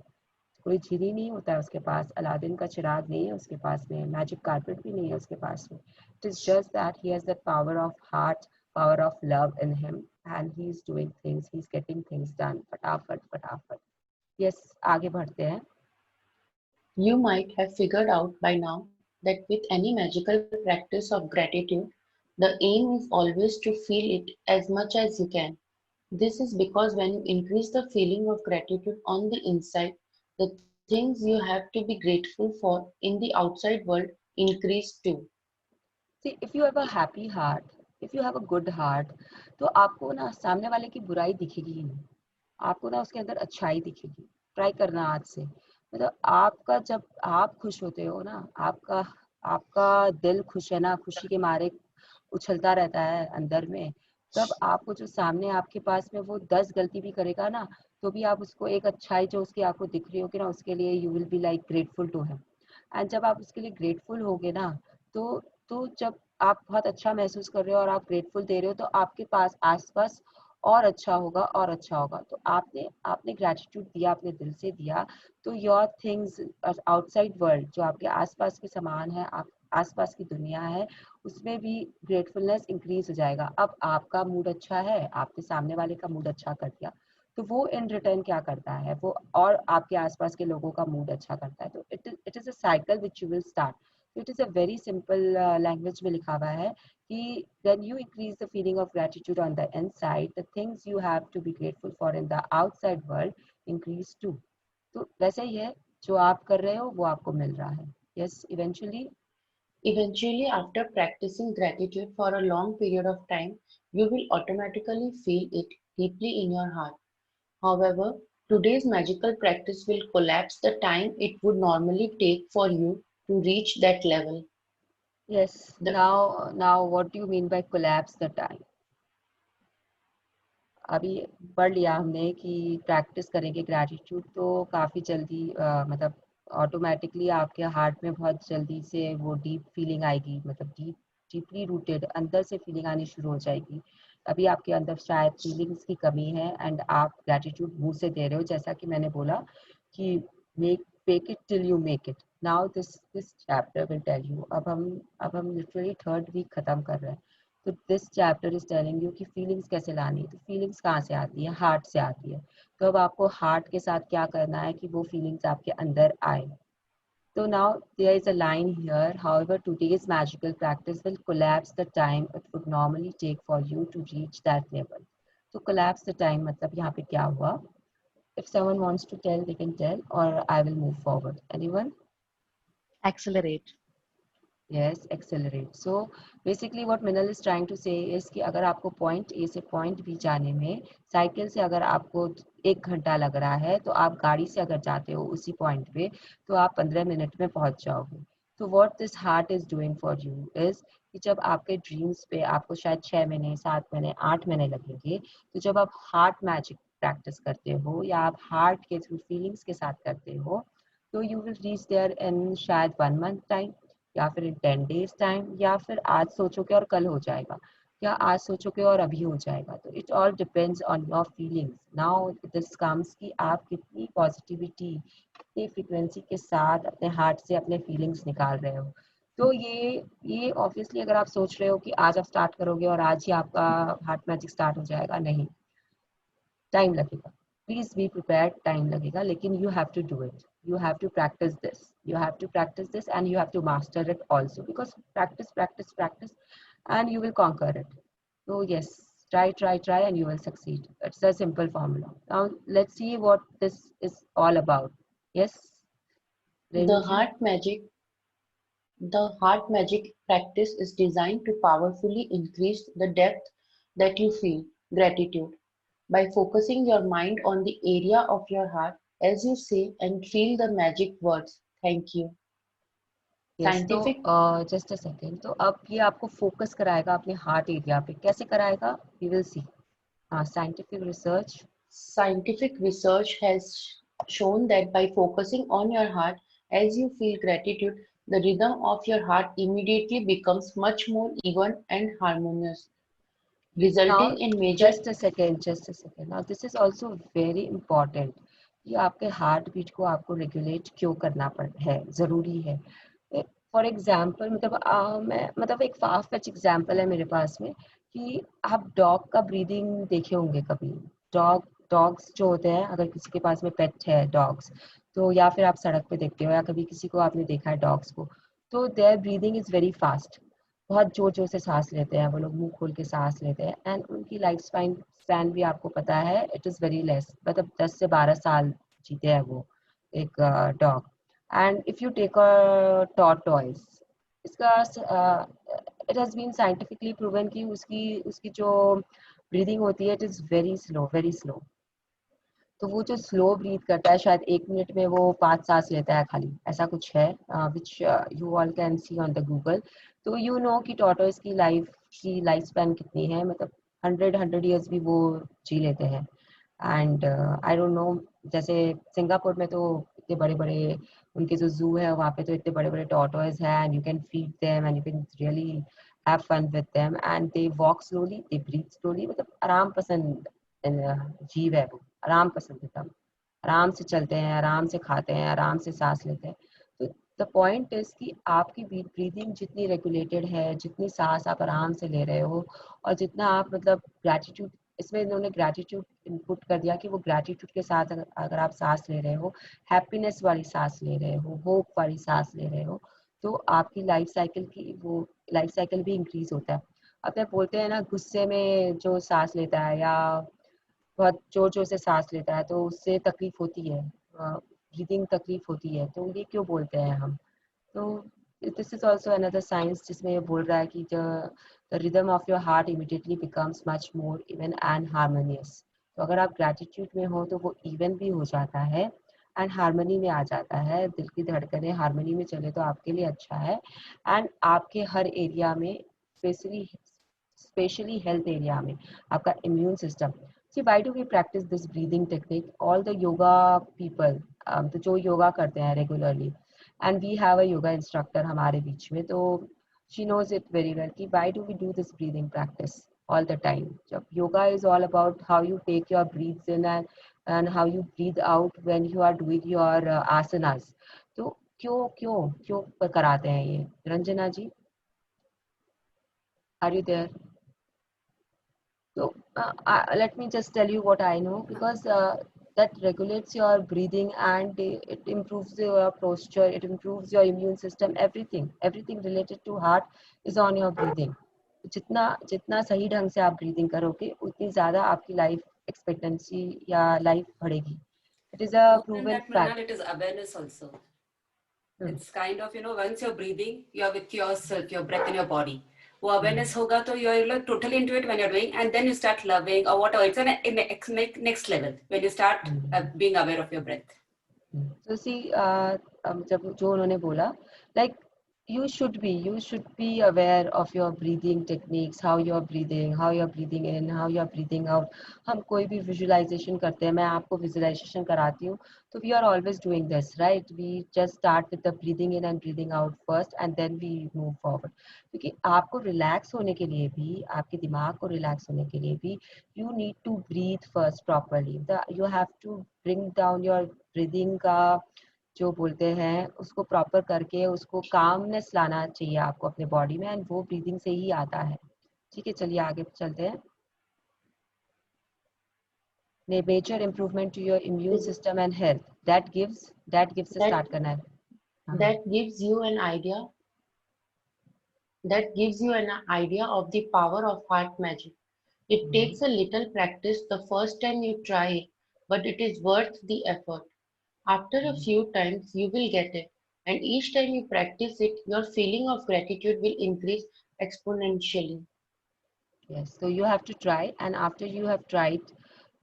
कोई जीनी नहीं होता है उसके पास, अलादीन का चिराग नहीं है उसके पास में, मैजिक कारपेट भी नहीं है उसके पास में. It is just that he has that power of heart, power of love in him, and he's doing things, he's getting things done. फटाफट. Yes, आगे बढ़ते हैं. You might have figured out by now that with any magical practice of gratitude, the aim is always to feel it as much as you can. This is because when you increase the feeling of gratitude on the inside, the things you have to be grateful for in the outside world increase too. See, if you have a happy heart, if you have a good heart, तो आपको ना सामने वाले की बुराई दिखेगी ही नहीं, आपको ना उसके अंदर अच्छाई दिखेगी. ट्राई करना आज से. मतलब आपका जब आप खुश होते हो ना, आपका दिल खुश है ना, खुशी के मारे उछलता रहता है अंदर में, तब आपको जो सामने आपके पास में वो 10 गलती भी करेगा ना, तो भी आप उसको एक अच्छाई जो उसकी आपको दिख रही होगी ना, उसके लिए you will be like grateful to him. And जब आप उसके लिए ग्रेटफुल होगे ना, तो जब आप बहुत अच्छा महसूस कर रहे हो और आप ग्रेटफुल दे रहे हो, तो आपके पास आसपास और अच्छा होगा और अच्छा होगा. तो आपने ग्रेटिट्यूड दिया, अपने दिल से दिया, तो योर थिंग्स आउटसाइड वर्ल्ड, जो आपके आसपास के सामान है, आप आसपास की दुनिया है, उसमें भी ग्रेटफुलनेस इंक्रीज हो जाएगा. अब आपका मूड अच्छा है, आपके सामने वाले का मूड अच्छा कर दिया, तो वो इन रिटर्न क्या करता है, वो और आपके आसपास के लोगों का मूड अच्छा करता है. तो it is a cycle which you will start. It is a very simple language में लिखा हुआ है कि when you increase the feeling of gratitude on the inside, the things you have to be grateful for in the outside world increase too. तो वैसे ही है, जो आप कर रहे हो वो आपको मिल रहा है. Yes, Eventually, after practicing gratitude for a long period of time, you will automatically feel it deeply in your heart. However, today's magical practice will collapse the time it would normally take for you to reach that level. Yes. The, Now, what do you mean by collapse the time? अभी पढ़ लिया हमने कि practice करेंगे gratitude तो काफ़ी जल्दी मतलब ऑटोमेटिकली आपके हार्ट में बहुत जल्दी से वो डीप फीलिंग आएगी, मतलब डीपली रूटेड अंदर से फीलिंग आनी शुरू हो जाएगी। अभी आपके अंदर शायद फीलिंग्स की कमी है एंड आप ग्रैटिट्यूड मुंह से दे रहे हो, जैसा कि मैंने बोला कि make it till you make it. Now this chapter will tell you. अब हम लिटरली थर्ड वीक खत्म कर रहे हैं, तो this chapter is telling you कि फीलिंग्स कैसे लानी है। तो फीलिंग्स कहाँ से आती है? हार्ट से आती है। तो अब आपको हार्ट के साथ क्या करना है कि वो फीलिंग्स आपके अंदर आए। So now there is a line here. However, today's magical practice will collapse the time it would normally take for you to reach that level. So collapse the time मतलब यहाँ पे क्या हुआ? If someone wants to tell, they can tell, or I will move forward. Anyone? Accelerate. Yes, accelerate. So basically what Minal is trying to say is कि अगर आपको point A से point B जाने में साइकिल से अगर आपको 1 घंटा लग रहा है, तो आप गाड़ी से अगर जाते हो उसी point पे तो आप 15 मिनट में पहुंच जाओगे। तो what this heart is doing for you is कि जब आपके dreams पे आपको शायद 6 महीने 7 महीने 8 महीने लगेंगे, तो जब आप heart magic practice करते हो या आप heart के through feelings के साथ करते हो, तो you will reach there in शायद 1 month time या फिर इन 10 डेज टाइम, या फिर आज सोचोगे और कल हो जाएगा, या आज सोचोगे और अभी हो जाएगा। तो it all depends on your feelings. Now this comes कि आप कितनी पॉजिटिविटी, कितनी फ्रीक्वेंसी के साथ अपने हार्ट से अपने फीलिंग्स निकाल रहे हो। तो ये ऑब्वियसली अगर आप सोच रहे हो कि आज आप स्टार्ट करोगे और आज ही आपका हार्ट मैजिक स्टार्ट हो जाएगा, नहीं, टाइम लगेगा। प्लीज बी प्रिपेयर्ड, टाइम लगेगा, लेकिन you have to do it, you have to practice this, you have to practice this, and you have to master it also, because practice and you will conquer it. So yes, try and you will succeed. It's a simple formula. Now let's see what this is all about. Yes, the Renuji? heart magic practice is designed to powerfully increase the depth that you feel gratitude by focusing your mind on the area of your heart as you say and feel the magic words thank you. Yes, तो Scientific just a second. तो अब ये आपको focus कराएगा अपने heart area पे। कैसे कराएगा? We will see. हाँ, Scientific research has shown that by focusing on your heart as you feel gratitude, the rhythm of your heart immediately becomes much more even and harmonious, Now, resulting in major. just a second. Now, this is also very important कि आपके heart beat को आपको regulate क्यों करना है, ज़रूरी है। For example मैं मतलब एक फार फेच एग्जाम्पल है मेरे पास में कि आप डॉग का ब्रीदिंग देखे होंगे कभी। डॉग्स जो होते हैं, अगर किसी के पास में पेट है डॉग्स, तो या फिर आप सड़क पे देखते हो या कभी किसी को आपने देखा है डॉग्स को, तो their breathing is very fast. बहुत जोर जोर से सांस लेते हैं वो लोग, मुंह खोल के सांस लेते हैं, एंड उनकी लाइफ स्पैन भी आपको पता है, इट इज़ वेरी लेस, मतलब 10 से 12 साल जीते हैं वो एक dog. And if you take a tortoise, इसका it has been scientifically proven कि उसकी जो ब्रीदिंग होती है इट इज़ वेरी स्लो। तो वो जो स्लो ब्रीथ करता है, शायद 1 मिनट में वो 5 सांस लेता है खाली, ऐसा कुछ है, which you all can see on the Google. तो यू नो कि टॉर्टोइस की लाइफ स्पैन कितनी है, मतलब 100 ईयर्स भी वो जी लेते हैं। एंड आई डोंट नो, जैसे सिंगापुर में तो इतने बड़े बड़े उनके जो जू है वहाँ पे तो इतने बड़े बड़े टॉर्टोइस हैं, and you can feed them and you can really have fun with them, and they walk slowly, they breathe slowly, मतलब आराम पसंद जीव है वो, आराम पसंद है, तब आराम से चलते हैं, आराम से खाते हैं, आराम से सांस लेते हैं। तो द पॉइंट इज कि आपकी ब्रीदिंग जितनी रेगुलेटेड है, जितनी सांस आप आराम से ले रहे हो, और जितना आप मतलब ग्रैटिट्यूड, इसमें इन्होंने ग्रैटिट्यूड इनपुट कर दिया कि वो ग्रैटिट्यूड के साथ अगर आप सांस ले रहे हो, हैप्पीनेस वाली सांस ले रहे हो, होप वाली सांस ले रहे हो, तो आपकी लाइफ साइकिल भी इंक्रीज होता है। अब मैं बोलते हैं ना, गुस्से में जो सांस लेता है या बहुत जोर जोर से सांस लेता है तो उससे तकलीफ होती है, ब्रीदिंग तकलीफ होती है, तो ये क्यों बोलते हैं हम? तो this is also another science जिसमें ये बोल रहा है कि the rhythm of your heart immediately becomes much more even and harmonious. तो अगर आप gratitude में हो तो वो even भी हो जाता है एंड हारमोनी में आ जाता है, दिल की धड़कनें हारमोनी में चले तो आपके लिए अच्छा है एंड आपके हर एरिया में स्पेशली हेल्थ एरिया में आपका immune system. See, why do we practice this breathing technique? All the yoga people, तो जो योगा करते हैं regularly, and we have a yoga instructor हमारे बीच में, तो she knows it very well कि why do we do this breathing practice all the time. जब yoga is all about how you take your breaths in and how you breathe out when you are doing your asanas. तो क्यों क्यों क्यों कराते हैं ये? रंजना जी, are you there? So let me just tell you what I know, because that regulates your breathing and it improves your posture, it improves your immune system, everything related to heart is on your breathing. जितना जितना सही ढंग से आप breathing करोगे उतनी ज्यादा आपकी लाइफ एक्सपेक्टेंसी या लाइफ बढ़ेगी. It is a More than proven that, fact. Mrinal, it is awareness also. It's kind of, once you're breathing, you're with yourself, your breath in your body. वो awareness होगा तो you're like totally into it when you're doing, and then you start loving or whatever. It's an next level when you start being aware of your breath. So see, जब जो उन्होंने बोला, like you should be aware of your breathing techniques, how you're breathing in, how you're breathing out. हम कोई भी visualization करते हैं, मैं आपको visualization कराती हूँ, तो we are always doing this, right? We just start with the breathing in and breathing out first and then we move forward. क्योंकि आपको relax होने के लिए भी, आपके दिमाग को relax होने के लिए भी, you need to breathe first properly. You have to bring down your breathing का जो बोलते हैं उसको प्रॉपर करके उसको कामनेस लाना चाहिए आपको अपने बॉडी में, एंड वो ब्रीदिंग से ही आता है. ठीक है, चलिए आगे चलते हैं. Major improvement to your immune system and health, that gives से स्टार्ट करना है. That gives you an idea. That gives you an idea of the power of heart magic. It takes a little practice the first time you try it, but it is worth the effort. After a few times, you will get it, and each time you practice it, your feeling of gratitude will increase exponentially. Yes, so you have to try, and after you have tried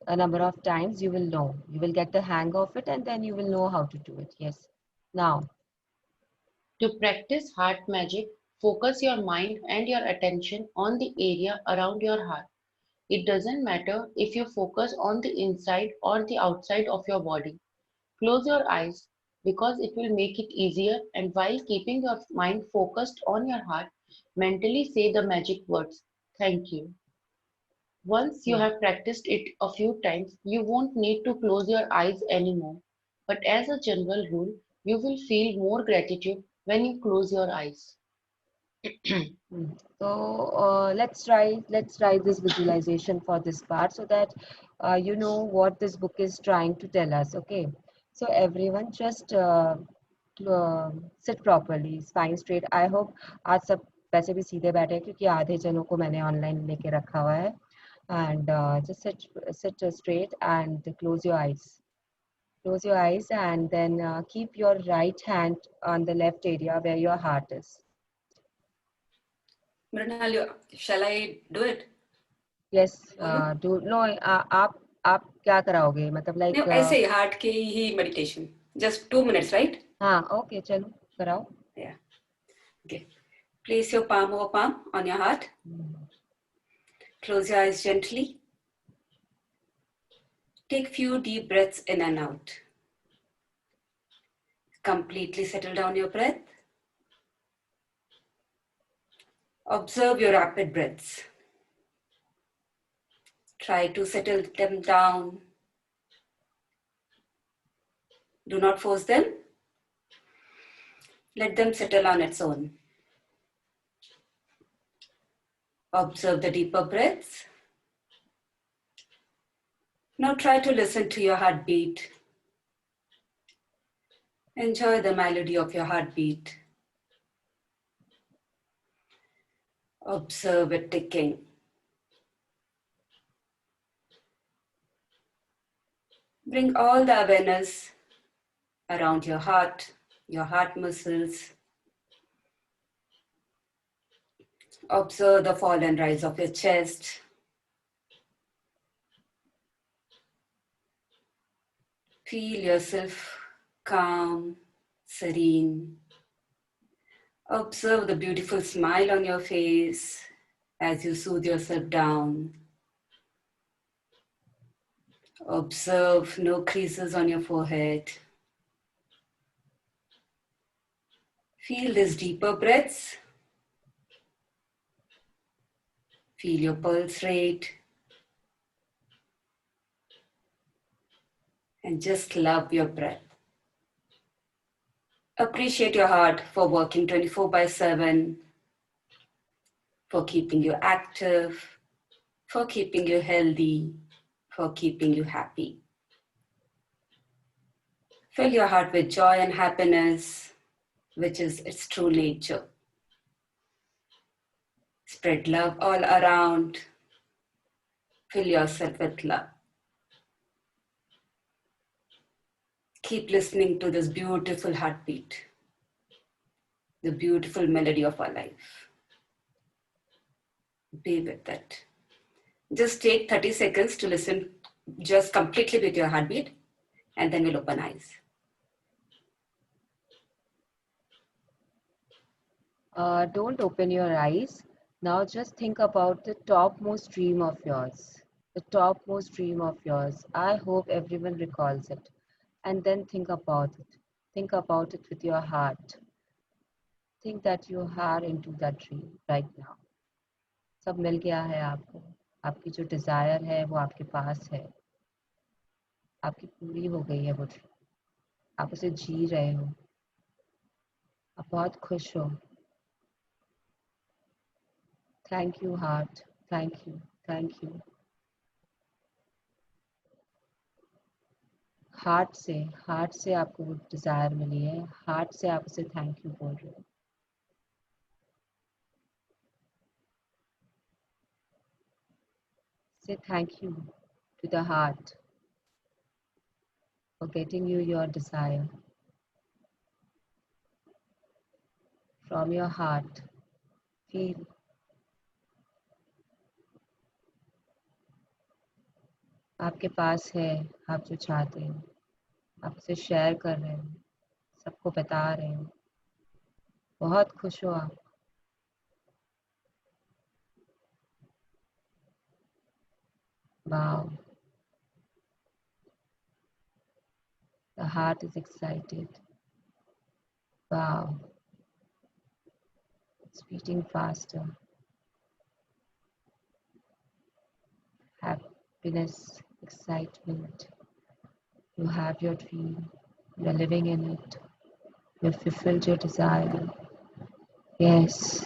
a number of times, you will know. You will get the hang of it, and then you will know how to do it. Yes. Now, To practice heart magic, focus your mind and your attention on the area around your heart. It doesn't matter if you focus on the inside or the outside of your body. Close your eyes because it will make it easier, and while keeping your mind focused on your heart, mentally say the magic words, thank you. Once you have practiced it a few times, you won't need to close your eyes anymore. But as a general rule, you will feel more gratitude when you close your eyes. so let's try this visualization for this part so that you know what this book is trying to tell us. Okay, so everyone just sit properly, spine straight. I hope आज सब वैसे भी सीधे बैठे हैं क्योंकि आधे जनों को मैंने ऑनलाइन लेके रखा हुआ है. And just sit straight and close your eyes. Close your eyes and then keep your right hand on the left area where your heart is. Mrinal, shall I do it? Yes, do no. आप क्या कराओगे? मतलब like No, ऐसे ही heart की ही meditation. Just 2 minutes, right? हाँ, okay, चलो कराओ. Yeah. Okay. Place your palm over palm on your heart. Close your eyes gently. Take few deep breaths in and out. Completely settle down your breath. Observe your rapid breaths. Try to settle them down. Do not force them. Let them settle on its own. Observe the deeper breaths. Now try to listen to your heartbeat. Enjoy the melody of your heartbeat. Observe it ticking. Bring all the awareness around your heart muscles, Observe the fall and rise of your chest. Feel yourself calm, serene. Observe the beautiful smile on your face as you soothe yourself down. Observe no creases on your forehead. Feel these deeper breaths. Feel your pulse rate. And just love your breath. Appreciate your heart for working 24/7, for keeping you active, for keeping you healthy, for keeping you happy. Fill your heart with joy and happiness, which is its true nature. Spread love all around. Fill yourself with love. Keep listening to this beautiful heartbeat, the beautiful melody of our life. Be with it. Just take 30 seconds to listen just completely with your heartbeat, and then we'll open eyes. Don't open your eyes. Now just think about the topmost dream of yours. The topmost dream of yours. I hope everyone recalls it. And then think about it. Think about it with your heart. Think that you are into that dream right now. सब मिल गया है आपको. आपकी जो desire है वो आपके पास है. आपकी पूरी हो गई है वो dream. आप उसे जी रहे हो. आप बहुत खुश हो. Thank you, heart. Thank you. Thank you. Heart से आपको वो डिजायर मिली है. हार्ट से आप उसे थैंक यू बोल रहे हो. Say thank you to the heart for getting you your desire. From your heart, feel आपके पास है आप जो चाहते हो. आप उसे शेयर कर रहे हो, सबको बता रहे हो. बहुत खुश हो आप. Wow. The heart is excited. Wow. It's beating faster. Happiness, excitement. You have your dream. You are living in it. You have fulfilled your desire. Yes.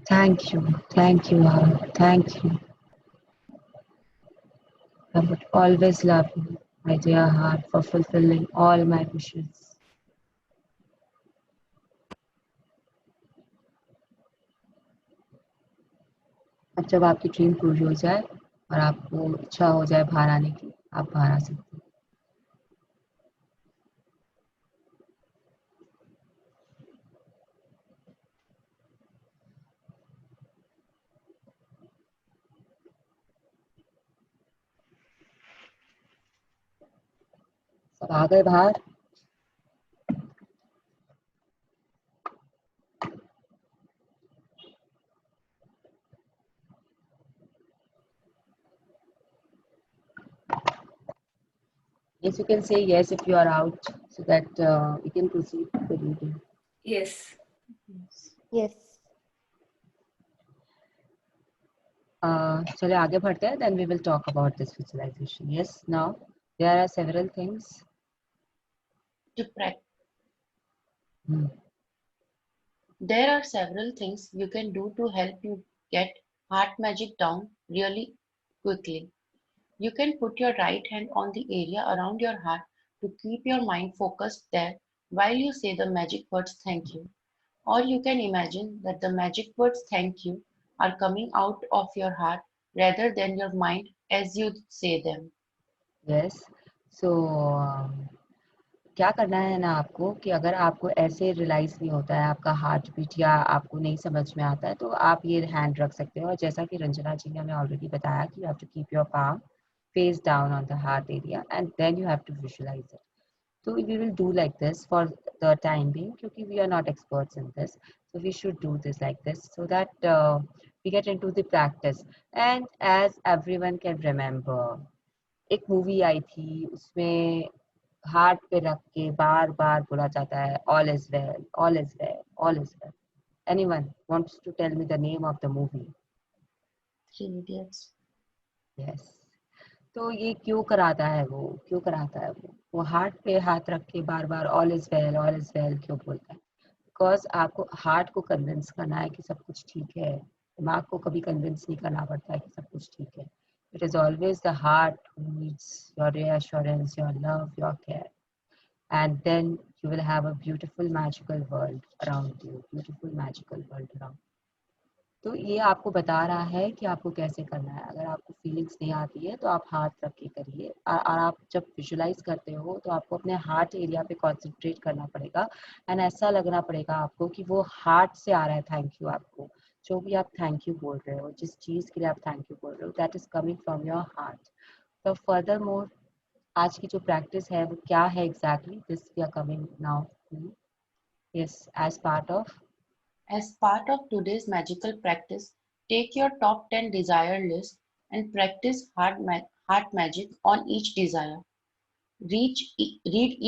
Thank you. Thank you, heart. Thank you. I would always love you, my dear heart, for fulfilling all my wishes. अब जब आपकी dream पूरी हो जाए और आपको इच्छा हो जाए बाहर आने की, आप बाहर आ सकते हैं. सब आ गए बाहर. Yes, you can say yes if you are out, so that we can proceed with the reading. Yes. Yes. चलिए आगे बढ़ते हैं. Then we will talk about this visualization. Yes, now there are several things. To practice. There are several things you can do to help you get heart magic down really quickly. You can put your right hand on the area around your heart to keep your mind focused there while you say the magic words thank you. Or you can imagine that the magic words thank you are coming out of your heart rather than your mind as you say them. Yes. So क्या करना है ना आपको कि अगर आपको ऐसे realise नहीं होता है आपका हार्ट बीट या आपको नहीं समझ में आता है तो आप ये हैंड रख सकते हो, और जैसा कि रंजना जी ने हमें ऑलरेडी बताया कि you have to keep your palm face down on the heart area and then you have to visualise it. So we will do like this for the time being because we are not experts in this. So we should do this like this so that we get into the practice. And as everyone can remember, एक movie आई थी उसमें heart पे रख के बार बार बोला जाता है all is well, all is well, all is well. Anyone wants to tell me the name of the movie? Three Idiots. Yes. तो ये क्यों कराता है क्यों कराता है वो हार्ट पे हाथ रख के बार बार ऑल इज वेल क्यों बोलता है? बिकॉज आपको हार्ट को कन्विंस करना है कि सब कुछ ठीक है. दिमाग को कभी कन्विंस नहीं करना पड़ता है कि सब कुछ ठीक है. It is always the heart who needs your reassurance, your love, your care, and then you will have a beautiful magical world around you, beautiful magical world around. तो ये आपको बता रहा है कि आपको कैसे करना है. अगर आपको फीलिंग्स नहीं आती है तो आप हाथ रख के करिए, और आप जब विजुलाइज करते हो तो आपको अपने हार्ट एरिया पे कंसंट्रेट करना पड़ेगा एंड ऐसा लगना पड़ेगा आपको कि वो हार्ट से आ रहा है थैंक यू आपको. जो भी आप थैंक यू बोल रहे हो, जिस चीज़ के लिए आप थैंक यू बोल रहे हो, that is coming from your heart. तो फर्दर मोर आज की जो प्रैक्टिस है वो क्या है exactly, this we are coming now. Yes, As part of today's magical practice, take your top 10 desire list and practice heart magic on each desire. Read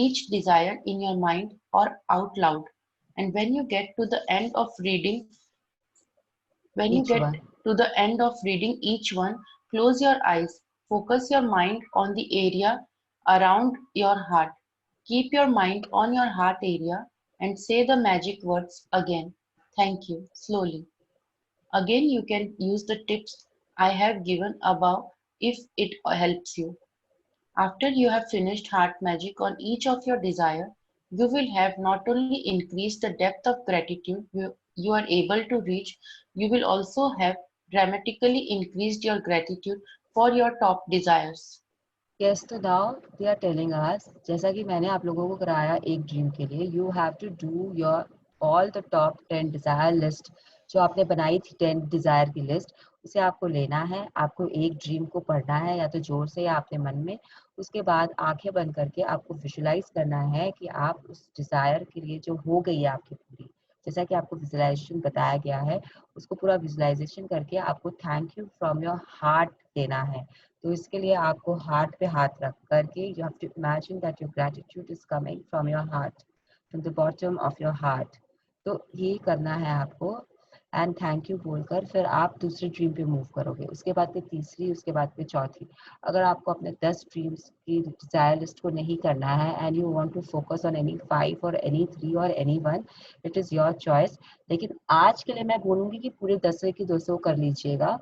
each desire in your mind or out loud. And when you get to the end of reading each one, close your eyes. Focus your mind on the area around your heart. Keep your mind on your heart area and say the magic words again. Thank you, slowly. Again, you can use the tips I have given above if it helps you. After you have finished heart magic on each of your desire, you will have not only increased the depth of gratitude you are able to reach, you will also have dramatically increased your gratitude for your top desires. Yes, तो now they are telling us, जैसा कि मैंने आप लोगों को कराया एक dream के लिए, you have to do your all the top 10 desire list जो आपने बनाई थी 10 डिजायर की लिस्ट, उसे आपको लेना है. आपको एक ड्रीम को पढ़ना है या तो जोर से या अपने मन में. उसके बाद आंखें बंद करके आपको विजुलाइज करना है कि आप उस डिजायर के लिए जो हो गई है आपकी पूरी, जैसा कि आपको विजुलाइजेशन बताया गया है, उसको पूरा विजुलाइजेशन करके आपको thank you from your heart देना है. तो इसके लिए आपको हार्ट पे हाथ रख करके you have to imagine that your gratitude is coming from your heart, from the bottom of your heart. तो ये करना है आपको एंड थैंक यू बोलकर फिर आप दूसरी ड्रीम पे मूव करोगे. उसके बाद में तीसरी, उसके बाद में चौथी. अगर आपको अपने 10 ड्रीम्स की डिजायर लिस्ट को नहीं करना है and you want to focus on any 5 और एनी 3 और any 1, it is your choice. लेकिन आज के लिए मैं बोलूँगी कि पूरे 10 की 200 कर लीजिएगा.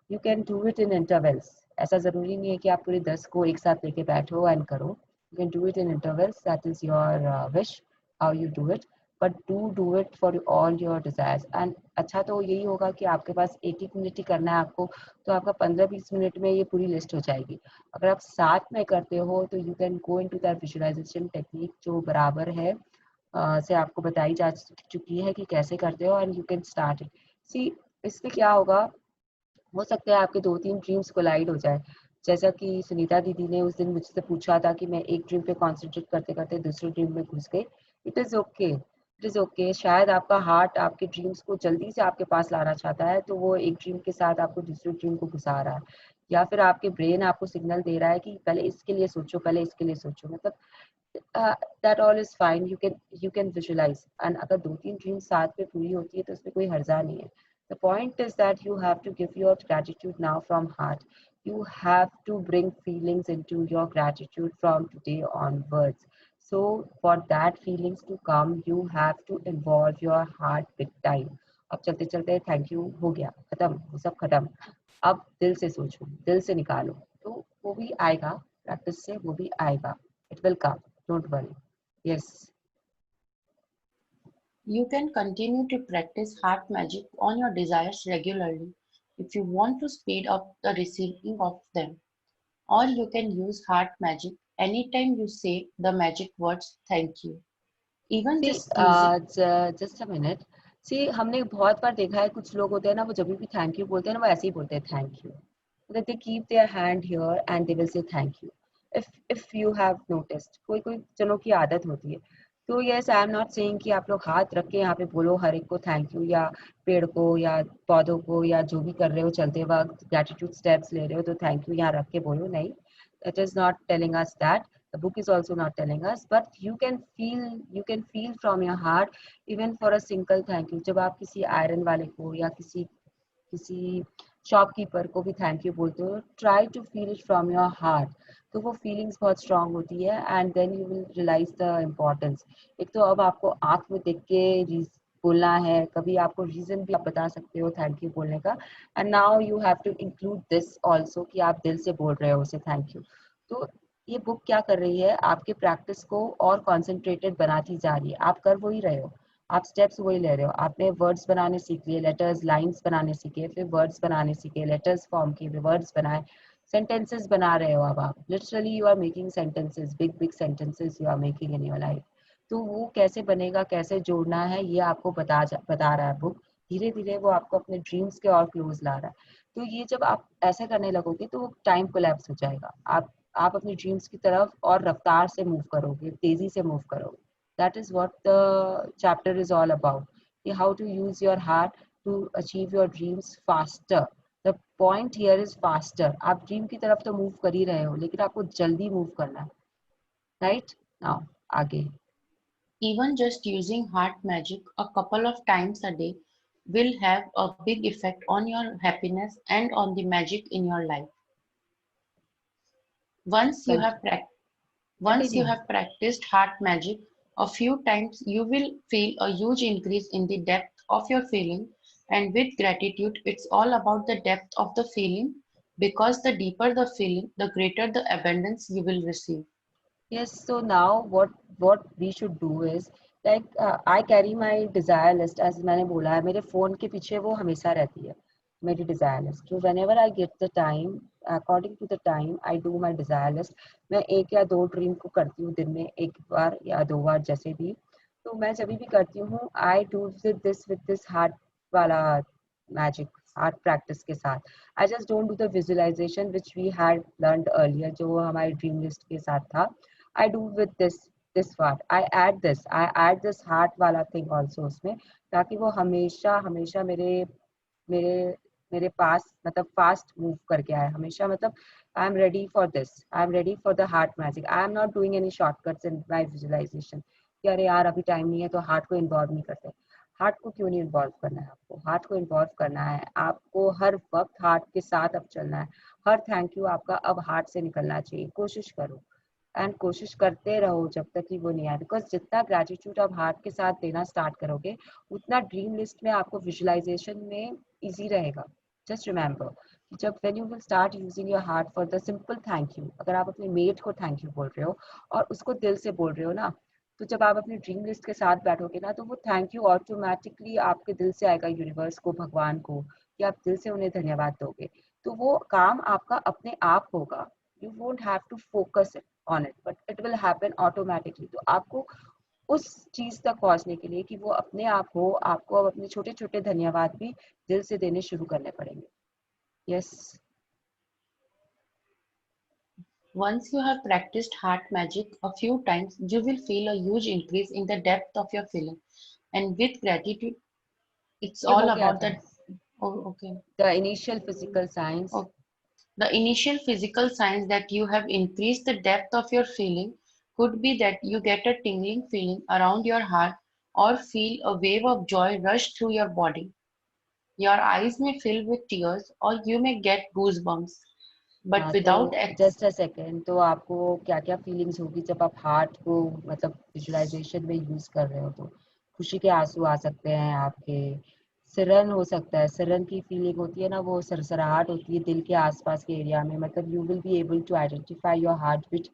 You can do it in intervals. ऐसा ज़रूरी नहीं है कि आप पूरे 10 को एक साथ लेके बैठो एंड करो. You can do it in intervals, that is your wish how you do it, but do it for all your desires. And अच्छा तो यही होगा कि आपके पास 1 मिनट ही करना है आपको, तो आपका 15-20 मिनट में ये पूरी लिस्ट हो जाएगी. अगर आप साथ में करते हो तो you can go into that visualisation technique जो बराबर है से आपको बताई जा चुकी है कि कैसे करते हो, and you can start it. See इससे क्या होगा, हो सकता है आपके 2-3 ड्रीम्स कोलाइड हो जाए. जैसा कि सुनीता दीदी ने उस दिन मुझसे पूछा था कि मैं एक ड्रीम पे कॉन्सेंट्रेट करते करते दूसरे ड्रीम में घुस गई. It is okay, it is okay. शायद आपका हार्ट आपके ड्रीम्स को जल्दी से आपके पास लाना चाहता है, तो वो एक ड्रीम के साथ आपको दूसरे ड्रीम को घुसा रहा है, या फिर आपके ब्रेन आपको सिग्नल दे रहा है कि पहले इसके लिए सोचो, पहले इसके लिए सोचो. मतलब that all is fine. You can visualise. And अगर 2-3 ड्रीम्स साथ में पूरी होती है तो उसमें कोई हर्जा नहीं है. The point is that you have to give your gratitude now from heart. You have to bring feelings into your gratitude from today onwards. So for that feelings to come, you have to involve your heart big time. अब चलते चलते thank you हो गया, खत्म, वो सब खत्म. अब दिल से सोचो, दिल से निकालो, तो वो भी आएगा. प्रैक्टिस से वो भी आएगा. It will come. Don't worry. Yes. You can continue to practice heart magic on your desires regularly if you want to speed up the receiving of them. Or you can use heart magic anytime you say the magic words thank you. Even See, just using just a minute. See, हमने बहुत बार देखा है कुछ लोग होते हैं ना, वो जब भी थैंक यू बोलते हैं ना, वो ऐसे ही बोलते हैं thank you. That they keep their hand here and they will say thank you. If you have noticed, कोई जनों की आदत होती है. तो yes, I am not saying कि आप लोग हाथ रख के यहाँ पे बोलो हर एक को थैंक यू, या पेड़ को या पौधों को या जो भी कर रहे हो चलते वक्त ग्रेटिट्यूड स्टेप्स ले रहे हो तो थैंक यू यहाँ रख के बोलो. नहीं, it is not telling us that. The book is also not telling us, but you can feel from your heart even for a single thank you. जब आप किसी आयरन वाले को या किसी शॉपकीपर को भी थैंक यू बोलते हो, try to feel it from your heart. तो वो फीलिंग्स बहुत स्ट्रांग होती है and then you will realise the importance. एक तो अब आपको आंख में देख के बोलना है, कभी आपको रीजन भी आप बता सकते हो थैंक यू बोलने का. And now you have to include this also कि आप दिल से बोल रहे हो उसे थैंक यू. तो ये बुक क्या कर रही है, आपके प्रैक्टिस को और कॉन्सेंट्रेटेड बनाती जा रही है. आप कर वही रहे हो, आप स्टेप्स वही ले रहे हो. आपने वर्ड्स बनाने सीख लिए, लेटर्स लाइंस बनाने सीखे, फिर वर्ड्स बनाने सीखे, लेटर्स फॉर्म किए, वर्ड्स बनाए, सेंटेंसेस बना रहे हो. अब आप literally you are making sentences, big sentences you are making in your life. तो वो कैसे बनेगा, कैसे जोड़ना है, ये आपको बता रहा है बुक. धीरे धीरे वो आपको अपने ड्रीम्स के और क्लोज ला रहा है. तो ये जब आप ऐसा करने लगोगे तो वो टाइम कोलैप्स हो जाएगा. आप अपनी ड्रीम्स की तरफ और रफ्तार से मूव करोगे, तेजी से मूव करोगे. That is what the chapter is all about. How to use your heart to achieve your dreams faster. The point here is faster. आप ड्रीम की तरफ तो मूव कर ही रहे हो, लेकिन आपको जल्दी मूव करना है. Right? Now, आगे. even just using heart magic a couple of times a day will have a big effect on your happiness and on the magic in your life. Once you have practiced heart magic a few times, you will feel a huge increase in the depth of your feeling. And with gratitude, it's all about the depth of the feeling, because the deeper the feeling, the greater the abundance you will receive. Yes, so now what we should do is like I carry my desire list, as मैंने बोला है मेरे phone के पीछे वो हमेशा रहती है मेरी desire list. So whenever I get the time, according to the time, I do my desire list. मैं एक या दो ड्रीम को करती हूँ दिन में, एक बार या दो बार जैसे भी. तो मैं जब भी करती हूँ I do with this heart वाला magic, heart practice के साथ. I just don't do the visualization which we had learned earlier, जो हमारी dream list के साथ था. I do with this part. I add this heart वाला thing also उसमें, ताकि वो हमेशा मेरे पास मतलब फास्ट मूव करके आए हमेशा. मतलब I am ready for this, I am ready for the heart magic. I am not doing any shortcuts in my visualisation कि अरे यार अभी टाइम नहीं है तो हार्ट को इन्वॉल्व नहीं करते. हार्ट को क्यों नहीं इन्वॉल्व करना है आपको? हार्ट को इन्वॉल्व करना है आपको. हर वक्त हार्ट के साथ अब चलना है. हर थैंक यू आपका अब हार्ट से निकलना चाहिए. कोशिश करो एंड कोशिश करते रहो जब तक कि वो नहीं आए. बिकॉज जितना ग्रेटिट्यूड आप हार्ट के साथ देना स्टार्ट करोगे उतना ड्रीम लिस्ट में आपको विजुअलाइजेशन में इजी रहेगा. जस्ट रिमेंबर कि जब when you will start using your heart for the simple thank you, अगर आप अपने मेट को थैंक यू बोल रहे हो और उसको दिल से बोल रहे हो ना, तो जब आप अपनी ड्रीम लिस्ट के साथ बैठोगे ना तो वो थैंक यू ऑटोमेटिकली आपके दिल से आएगा, यूनिवर्स को, भगवान को, कि आप दिल से उन्हें धन्यवाद दोगे. तो वो काम आपका अपने आप होगा. You won't have to focus on it, but it will happen automatically. तो आपको उस चीज तक पहुंचने के लिए कि वो अपने आप हो, आपको अब अपने छोटे छोटे धन्यवाद भी दिल से देने शुरू करने पड़ेंगे. Yes. Once you have practiced heart magic a few times, you will feel a huge increase in the depth of your feeling. And with gratitude, it's ये all हो गया about था. that. Oh, okay. The initial physical signs. Oh, the initial physical signs that you have increased the depth of your feeling could be that you get a tingling feeling around your heart or feel a wave of joy rush through your body. Your eyes may fill with tears or you may get goosebumps. But हाँ, without तो just a second. तो आपको क्या क्या feelings होगी जब आप heart को मतलब विजुअलाइजेशन में यूज कर रहे हो? तो खुशी के आंसू आ सकते हैं आपके, सिरन हो सकता है. सिरन की फीलिंग होती है ना, वो सरसराहट होती है दिल के आसपास के एरिया में. मतलब you will be able to identify your heart beat,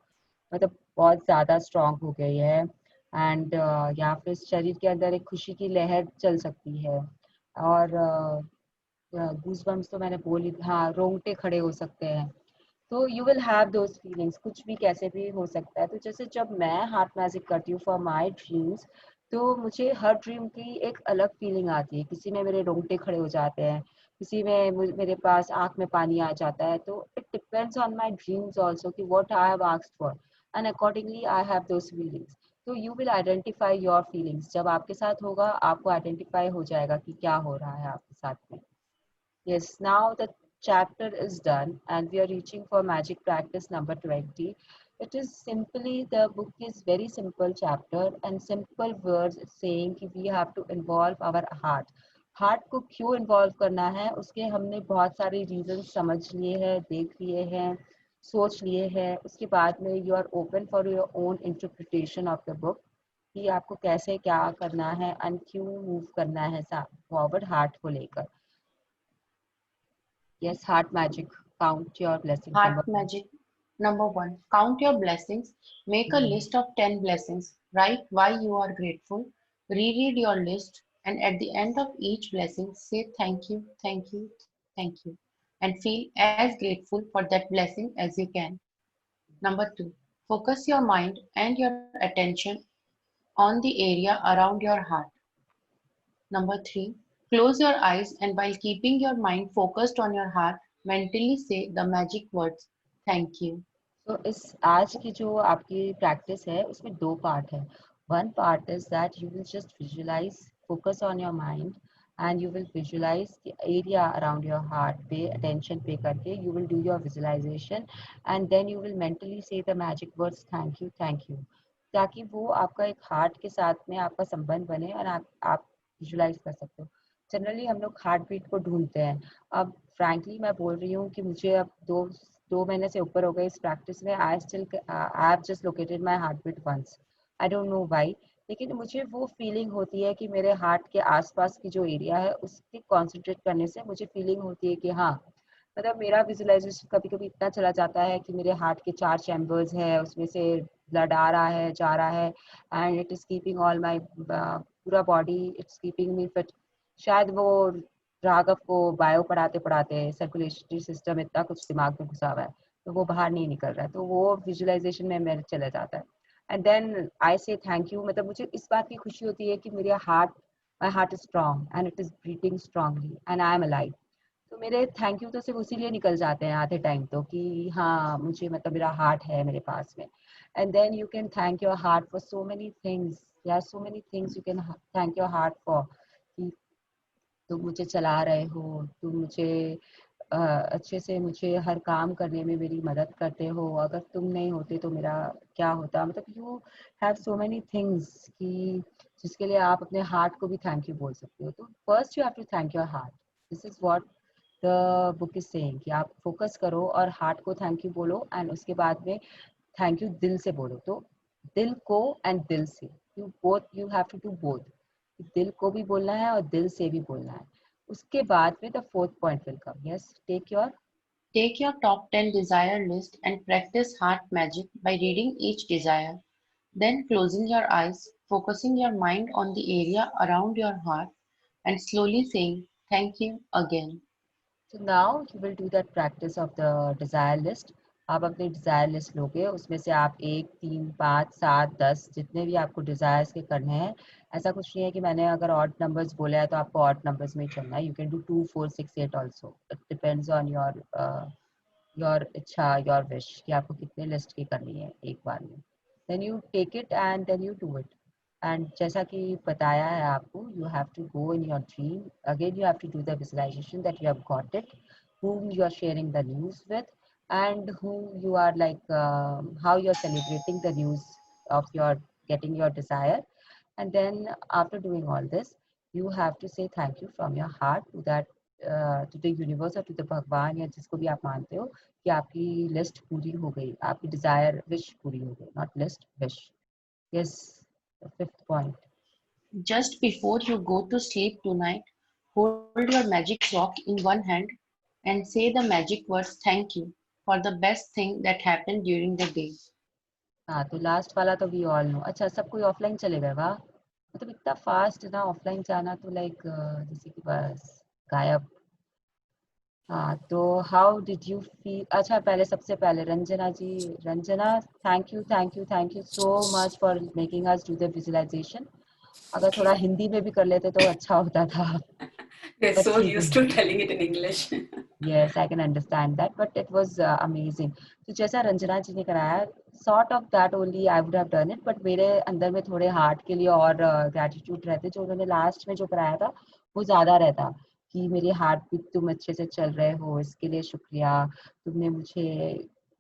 मतलब बहुत ज़्यादा स्ट्रांग हो गई है. एंड या फिर शरीर के अंदर एक खुशी की लहर चल सकती है. और गूज़बम्प्स तो मैंने बोल ही, हाँ, रोंगटे खड़े हो सकते हैं. तो you will have those feelings, कुछ भी कैसे भी हो सकता है। तो जैसे जब मैं हार्ट मैजिक करती हूँ फॉर माई ड्रीम्स, तो मुझे हर ड्रीम की एक अलग फीलिंग आती है। किसी में मेरे रोंगटे खड़े हो जाते हैं, किसी में मेरे पास आँख में पानी आ जाता है। तो it depends on my dreams also कि what I have asked for, and accordingly I have those feelings. तो you will identify your feelings. जब आपके साथ होगा आपको आइडेंटिफाई हो जाएगा कि क्या हो रहा है आपके साथ में। Yes, now the chapter is done and we are reaching for magic practice number 20. It is simply, the book is very simple chapter and simple words saying कि we have to involve our heart. Heart को क्यों involve करना है, उसके हमने बहुत सारे reasons समझ लिए हैं, देख लिए हैं, सोच लिए हैं। उसके बाद में you are open for your own interpretation of the book कि आपको कैसे क्या करना है and क्यों move करना है forward heart को लेकर। Yes, heart magic. Count your blessings. Heart magic. Number 1. Count your blessings. Make a list of 10 blessings. Write why you are grateful. Reread your list. And at the end of each blessing, say thank you, thank you, thank you. And feel as grateful for that blessing as you can. Number 2. Focus your mind and your attention on the area around your heart. Number 3. Close your eyes and while keeping your mind focused on your heart, mentally say the magic words, thank you. So इस आज की जो आपकी practice है उसमें दो part है. One part is that you will just visualize, focus on your mind and you will visualize the area around your heart पे attention पे करके you will do your visualization and then you will mentally say the magic words thank you ताकि वो आपका एक heart के साथ में आपका संबंध बने और आप विजुलाइज कर सकते हो। जनरली हम लोग हार्ट बीट को ढूंढते हैं। अब फ्रैंकली मैं बोल रही हूँ कि मुझे अब दो महीने से ऊपर हो गए इस प्रैक्टिस में। I have just located my heart beat once, I don't know why, लेकिन मुझे वो फीलिंग होती है कि मेरे हार्ट के आसपास की जो एरिया है उसके कॉन्सेंट्रेट करने से मुझे फीलिंग होती है कि हाँ, मतलब मेरा विजुअलाइजेशन कभी कभी इतना चला जाता है कि मेरे हार्ट के 4 चैम्बर्स है, उसमें से ब्लड आ रहा है, जा रहा है, and it is keeping all my पूरा body, it's keeping me fit. शायद वो राघव को बायो पढ़ाते पढ़ाते सर्कुलेटरी सिस्टम इतना कुछ दिमाग में घुसा हुआ है तो वो बाहर नहीं निकल रहा है, तो वो विजुअलाइजेशन में मेरे चला जाता है। एंड देन आई से थैंक यू, मतलब मुझे इस बात की खुशी होती है कि मेरा my heart is strong and it is breathing strongly and I am alive. तो मेरे थैंक यू तो सिर्फ उसीलिए निकल जाते हैं आधे टाइम तो कि हाँ मुझे मतलब मेरा हार्ट है मेरे पास में। And then you can thank your heart for so many things, there are so many things you can thank your heart for कि तुम मुझे चला रहे हो, तुम मुझे अच्छे से मुझे हर काम करने में मेरी मदद करते हो, अगर तुम नहीं होते तो मेरा क्या होता। मतलब you have so many things कि जिसके लिए आप अपने हार्ट को भी थैंक यू बोल सकते हो। तो first you have to thank your heart, this is what the book is saying कि आप फोकस करो और हार्ट को थैंक यू बोलो एंड उसके बाद में थैंक यू दिल से बोलो। तो दिल को एंड दिल से, you have to do both, दिल को भी बोलना है और दिल से भी बोलना है। उसके बाद में the fourth point will come. Yes, take your top 10 desire list and practice heart magic by reading each desire. Then closing your eyes, focusing your mind on the area around your heart and slowly saying thank you again. So now you will do that practice of the desire list. आप अपनी desire list लोगे, उसमें से आप 1, 3, 5, 7, 10 जितने भी आपको desires के करने हैं। ऐसा कुछ नहीं है कि मैंने अगर ऑड नंबर्स बोला है तो आपको ऑड नंबर्स में ही चलना है। You can do 2, 4, 6, 8 also, it depends on your इच्छा, योर विश कि आपको कितने लिस्ट की करनी है एक बार में। Then you take it and then you do it. And जैसा कि बताया है आपको, you have to go in your dream again, you have to do the visualisation that you have got it, whom you are sharing the news with, and who you are like how you are celebrating the news of your getting your desire. And then after doing all this, you have to say thank you from your heart to that to the universe or to the भगवान या जिसको भी आप मानते हो कि आपकी list पूरी हो गई, आपकी डिजायर विश पूरी हो गई, not list wish. Yes, fifth point. Just before you go to sleep tonight, hold your magic clock in one hand and say the magic words thank you for the best thing that happened during the day. हाँ, तो last वाला तो we all no. अच्छा, सब कोई offline चले गए? वाह, मतलब इतना फास्ट ना ऑफलाइन जाना, तो लाइक जैसे कि बस गायब। हाँ, तो हाउ डिड यू फील? अच्छा, पहले सबसे पहले Ranjana ji, Ranjana, thank you so much for making us do the visualisation. अगर थोड़ा हिंदी में भी कर लेते तो अच्छा होता था. We're बट so ठीक है. used to telling it in English. Yes, I can understand that, but it was amazing. तो जैसा रंजना जी ने कराया, sort of that only I would have done it, but मेरे अंदर में थोड़े हार्ट के लिए और ग्रेटिट्यूड रहते. जो उन्होंने लास्ट में जो कराया था वो ज़्यादा रहता कि मेरी हार्ट बीट तुम अच्छे से चल रहे हो, इसके लिए शुक्रिया. तुमने मुझे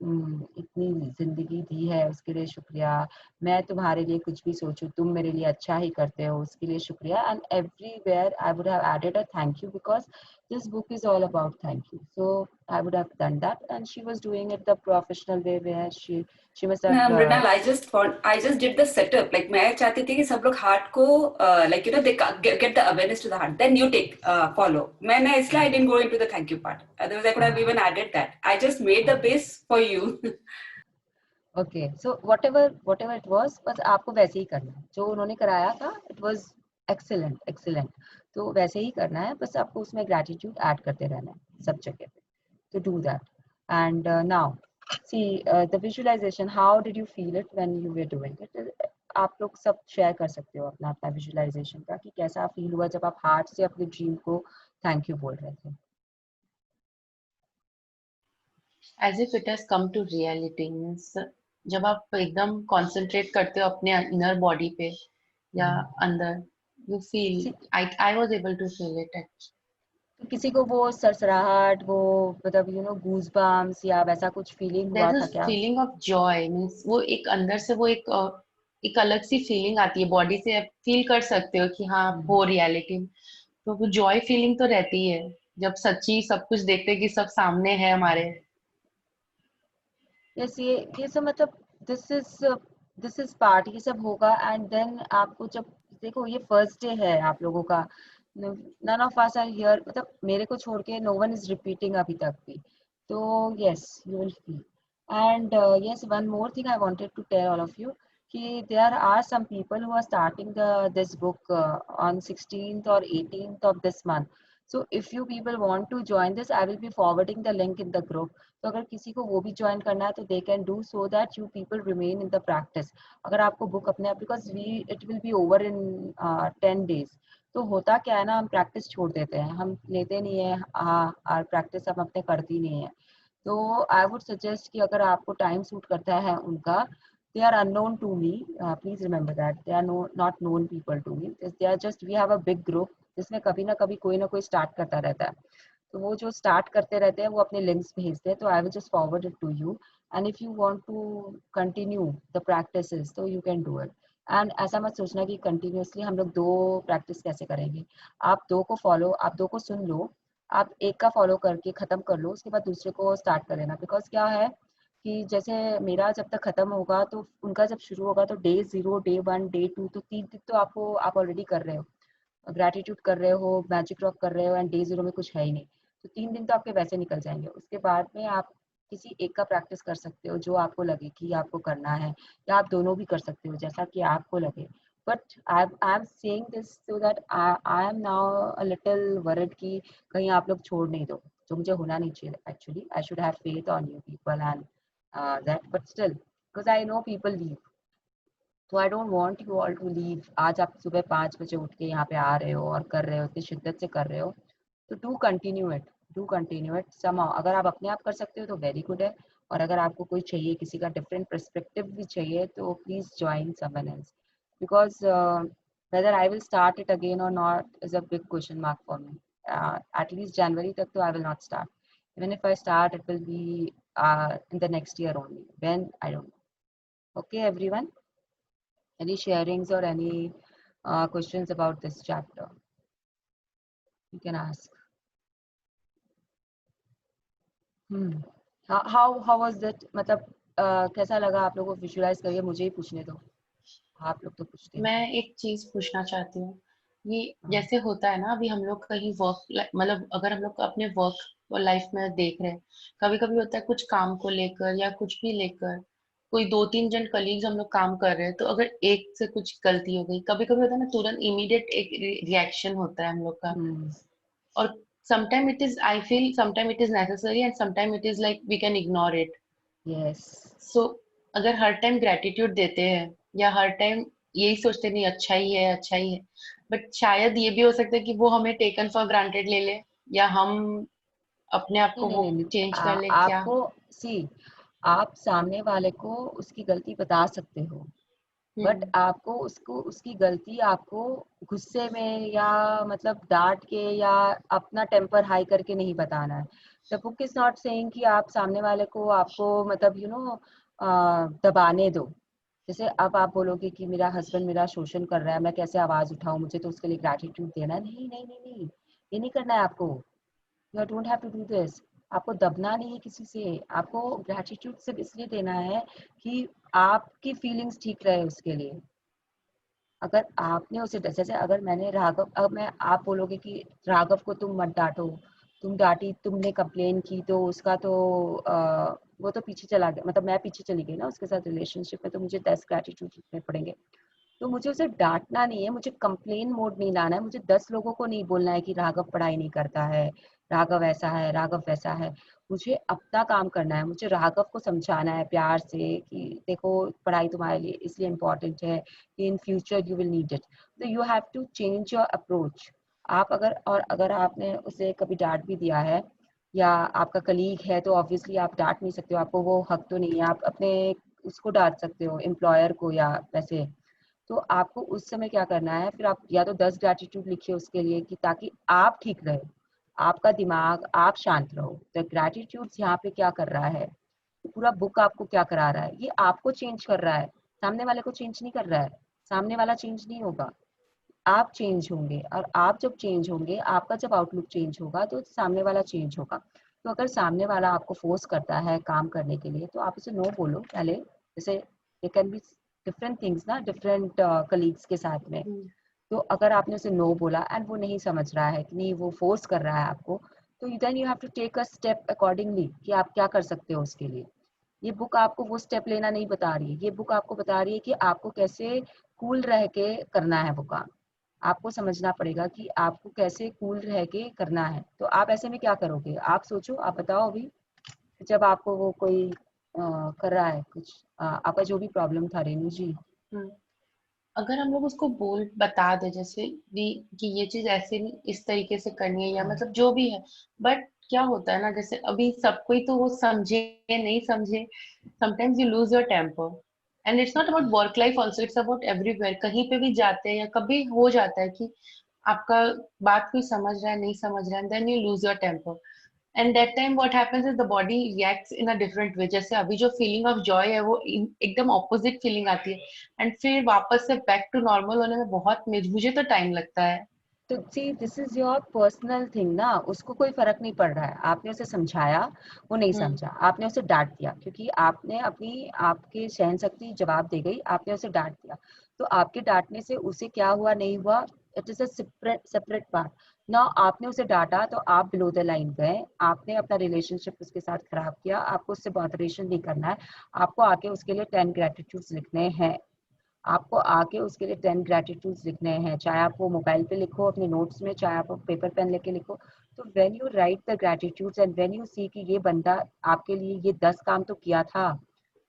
इतनी जिंदगी दी है, उसके लिए शुक्रिया. मैं तुम्हारे लिए कुछ भी सोचूं, तुम मेरे लिए अच्छा ही करते हो, उसके लिए शुक्रिया. And everywhere I would have added a thank you because this book is all about thank you. So I would have done that, and she was doing it the professional way where she must have Mrinal, I just did the setup. Like मैं चाहती थी कि सब लोग heart को like you know they get the awareness to the heart. Then you take follow. मैंने इसलिए I didn't go into the thank you part. Otherwise I could have even added that. I just made the base for you. okay. So whatever it was, बस आपको वैसे ही करना है. जो उन्होंने कराया था, it was excellent. तो वैसे ही करना है, बस आपको उसमें gratitude add करते रहना है सब जगह पे. To do that. And now, see the visualization. How did you feel it when you were doing it? आप लोग सब शेयर कर सकते हो अपना अपना विजुअलाइजेशन का कि कैसा फील हुआ जब आप हार्ट से अपने ड्रीम को थैंक यू बोल रहे थे. As if it has come to reality, means जब आप एकदम concentrate करते हो अपने inner body पे या अंदर, you feel. I was able to feel it actually. तो किसी को वो सरसराहट, वो मतलब यू नो गूज बम्स या वैसा कुछ फीलिंग हुआ There's था a क्या? feeling of joy, means वो एक अंदर से वो एक अलग सी फीलिंग आती है, बॉडी से आप फील कर सकते हो कि हाँ हो रियलिटी. तो वो जॉय फीलिंग तो रहती है जब सच्ची सब कुछ देखते हैं कि सब सामने है हमारे. यस, ये सब मतलब दिस इज पार्ट, ये सब होगा. एंड देन आपको जब देखो ये फर्स्ट डे है आप लोगों का, none of us are here, मतलब मेरे को छोड़ के नो वन इज रिपीटिंग अभी तक भी. तो yes, you will feel. And yes, one more thing I wanted to tell all of you कि there are some people who are starting this book on 16th or 18th of this month. So if you people want to join this, I will be forwarding the link in the group. तो अगर किसी को वो भी join करना है तो they can do, so that you people remain in the practice. अगर आपको बुक अपने आप, because it will be over in 10 days. तो होता क्या है ना, हम प्रैक्टिस छोड़ देते हैं, हम लेते नहीं है, और प्रैक्टिस हम अपने करती नहीं है. तो आई वुड सजेस्ट कि अगर आपको टाइम सूट करता है उनका, they are unknown to me, please remember that they are not known people to me. They are just, we have a big group जिसमें कभी ना कभी कोई ना कोई स्टार्ट करता रहता है. तो वो जो स्टार्ट करते रहते हैं वो अपने लिंक्स भेजते हैं, तो I will just forward it to you. And if you want to continue the practices तो you can do it. And ऐसा मत सोचना कि कंटिन्यूअसली हम लोग 2 प्रैक्टिस कैसे करेंगे. आप 2 को फॉलो, आप 2 को सुन लो, आप एक का फॉलो करके खत्म कर लो, उसके बाद दूसरे को स्टार्ट कर लेना. बिकॉज क्या है कि जैसे मेरा जब तक खत्म होगा तो उनका जब शुरू होगा तो डे 0, डे 1, डे 2, तो 3 दिन तो आप ऑलरेडी कर रहे हो, ग्रेटिट्यूड कर रहे हो, मैजिक रॉक कर रहे हो, एंड डे 0 में कुछ है ही नहीं. तो 3 दिन तो आपके वैसे निकल जाएंगे. उसके बाद में आप किसी एक का प्रैक्टिस कर सकते हो जो आपको लगे कि आपको करना है, या आप दोनों भी कर सकते हो जैसा कि आपको लगे. But I am saying this so that I am now a little worried कि कहीं आप लोग छोड़ नहीं दो, जो मुझे होना नहीं चाहिए. Actually I should have faith on you people and that, but still because I know people leave. तो I don't want you all to leave. आज आप सुबह 5 बजे उठ के यहाँ पे आ रहे हो और कर रहे हो, इतनी शिद्दत से कर रहे हो, तो डू कंटिन्यू इट समहाउ. अगर आप अपने आप कर सकते हो तो वेरी गुड है, और अगर आपको कोई चाहिए, किसी का डिफरेंट पर्सपेक्टिव भी चाहिए, तो please join someone else. Because whether I will start it again or not is a big question mark for me. At least January तक तो I will not start. Even if I start, it will be in the next year only. When, I don't know. Okay, everyone? Any sharings or any questions about this chapter? You can ask. How was that? मतलब कैसा लगा आप लोगों को? Visualise करिए, मुझे ही पूछने दो, आप लोग तो पूछते हैं. मैं एक चीज पूछना चाहती हूँ. ये जैसे होता है ना, अभी हम लोग कहीं वर्क, मतलब अगर हम लोग अपने वर्क लाइफ में देख रहे हैं, कभी कभी होता है कुछ काम को लेकर या कुछ भी लेकर, कोई 2-3 जन कलीग्स हम लोग काम कर रहे हैं, तो अगर एक से कुछ गलती हो गई, कभी कभी होता है ना, तुरंत इमीडिएट एक रिएक्शन होता है हम लोग का. और sometimes it is, I feel sometimes it is necessary and sometimes it is like we can ignore it. Yes. So अगर हर टाइम ग्रेटिट्यूड देते हैं या हर टाइम यही सोचते नहीं अच्छा ही है अच्छा ही है, बट शायद ये भी हो सकता है कि वो हमें टेकन फॉर ग्रांटेड ले ले या हम अपने आप को नहीं वो नहीं नहीं चेंज कर ले क्या? आपको सी आप सामने वाले को उसकी गलती बता सकते हो, बट आपको उसको उसकी गलती आपको गुस्से में या मतलब डांट के या अपना टेम्पर हाई करके नहीं बताना है। The book is not saying कि आप सामने वाले को आपको मतलब दबाने दो। जैसे अब आप बोलोगे कि मेरा हस्बैंड मेरा शोषण कर रहा है, मैं कैसे आवाज उठाऊं, मुझे तो उसके लिए ग्रैटिट्यूड देना है। नहीं नहीं नहीं नहीं, ये नहीं करना है आपको। You don't have to do this. आपको दबना नहीं है किसी से, आपको ग्रैटिट्यूड सिर्फ इसलिए देना है कि आपकी फीलिंग्स ठीक रहे उसके लिए। अगर आपने उसे जैसे अगर मैंने राघव, अब मैं आप बोलोगे कि राघव को तुम मत डांटो, तुम डांटी, तुमने कंप्लेन की तो उसका तो वो तो पीछे चला गया, मतलब मैं पीछे चली गई ना उसके साथ रिलेशनशिप में, तो मुझे 10 ग्रैटिट्यूड लिखने पड़ेंगे। तो मुझे उसे डांटना नहीं है, मुझे कंप्लेन मोड नहीं लाना है, मुझे 10 लोगों को नहीं बोलना है कि राघव पढ़ाई नहीं करता है, राघव ऐसा है, राघव वैसा है। मुझे अपना काम करना है, मुझे राघव को समझाना है प्यार से कि देखो पढ़ाई तुम्हारे लिए इसलिए इम्पोर्टेंट है कि in future you will need it. तो you have to change your approach. आप अगर आपने उसे कभी डांट भी दिया है या आपका कलीग है तो ऑब्वियसली आप डांट नहीं सकते हो, आपको वो हक तो नहीं है। आप अपने उसको डांट सकते हो, एम्प्लॉयर को या वैसे। तो आपको उस समय क्या करना है, फिर आप या तो 10 ग्रैटिट्यूड लिखिए उसके लिए कि ताकि आप ठीक रहे, आपका दिमाग, आप शांत रहो। तो ग्रैटिट्यूड यहाँ पे क्या कर रहा है, पूरा बुक आपको क्या करा रहा है, ये आपको चेंज कर रहा है, सामने वाले को चेंज नहीं कर रहा है। सामने वाला चेंज नहीं होगा, आप चेंज होंगे, और आप जब चेंज होंगे, आपका जब आउटलुक चेंज होगा तो सामने वाला चेंज होगा। तो अगर सामने वाला आपको फोर्स करता है काम करने के लिए तो आप उसे नो बोलो पहले। जैसे ये कैन बी डिफरेंट थिंग्स ना, डिफरेंट कलीग्स के साथ में। तो अगर आपने उसे नो बोला एंड वो नहीं समझ रहा है कि नहीं, वो फोर्स कर रहा है आपको, तो then you have to take a step accordingly कि आप क्या कर सकते हो उसके लिए। ये बुक आपको वो स्टेप लेना नहीं बता रही है, ये बुक आपको बता रही है कि आपको कैसे कूल रह के करना है वो काम। आपको समझना पड़ेगा कि आपको कैसे कूल रह के करना है। तो आप ऐसे में क्या करोगे, आप सोचो, आप बताओ अभी। जब आपको वो कोई कर रहा है कुछ, आपका जो भी प्रॉब्लम था रेनू जी। अगर हम लोग उसको बोल बता दे जैसे भी कि ये चीज ऐसे नहीं इस तरीके से करनी है या मतलब जो भी है, बट क्या होता है ना जैसे अभी सब कोई तो वो समझे नहीं समझे, sometimes you lose your temper and it's not about work life also, it's about everywhere. कहीं पे भी जाते हैं या कभी हो जाता है कि आपका बात कोई समझ रहा है नहीं समझ रहा है, then you lose your temper and that time what happens is the body reacts in a different way. जैसे अभी जो फीलिंग ऑफ जॉय है वो एकदम ऑपोजिट फीलिंग आती है एंड फिर वापस से बैक टू नॉर्मल होने में बहुत मुझे तो टाइम लगता है। तो see this is your personal thing ना, उसको कोई फर्क नहीं पड़ रहा है। आपने उसे समझाया, वो नहीं समझा, आपने उसे डांट दिया क्योंकि आपने अपनी आपके सहन शक्ति जवाब दे गई, आपने उसे डांट दिया। तो आपके डांटने से उसे क्या हुआ नहीं हुआ, it is a separate part. ना आपने उसे डांटा तो आप बिलो द लाइन गए, आपने अपना रिलेशनशिप उसके साथ खराब किया। आपको उससे बॉदरेशन नहीं करना है, आपको आके उसके लिए 10 ग्रेटिट्यूड्स लिखने हैं। आपको आके उसके लिए 10 ग्रेटिट्यूड्स लिखने हैं, चाहे आप वो मोबाइल पे लिखो अपने नोट्स में, चाहे आप पेपर पेन लेके लिखो। तो when you write the gratitudes and when you see कि ये बंदा आपके लिए ये 10 काम तो किया था,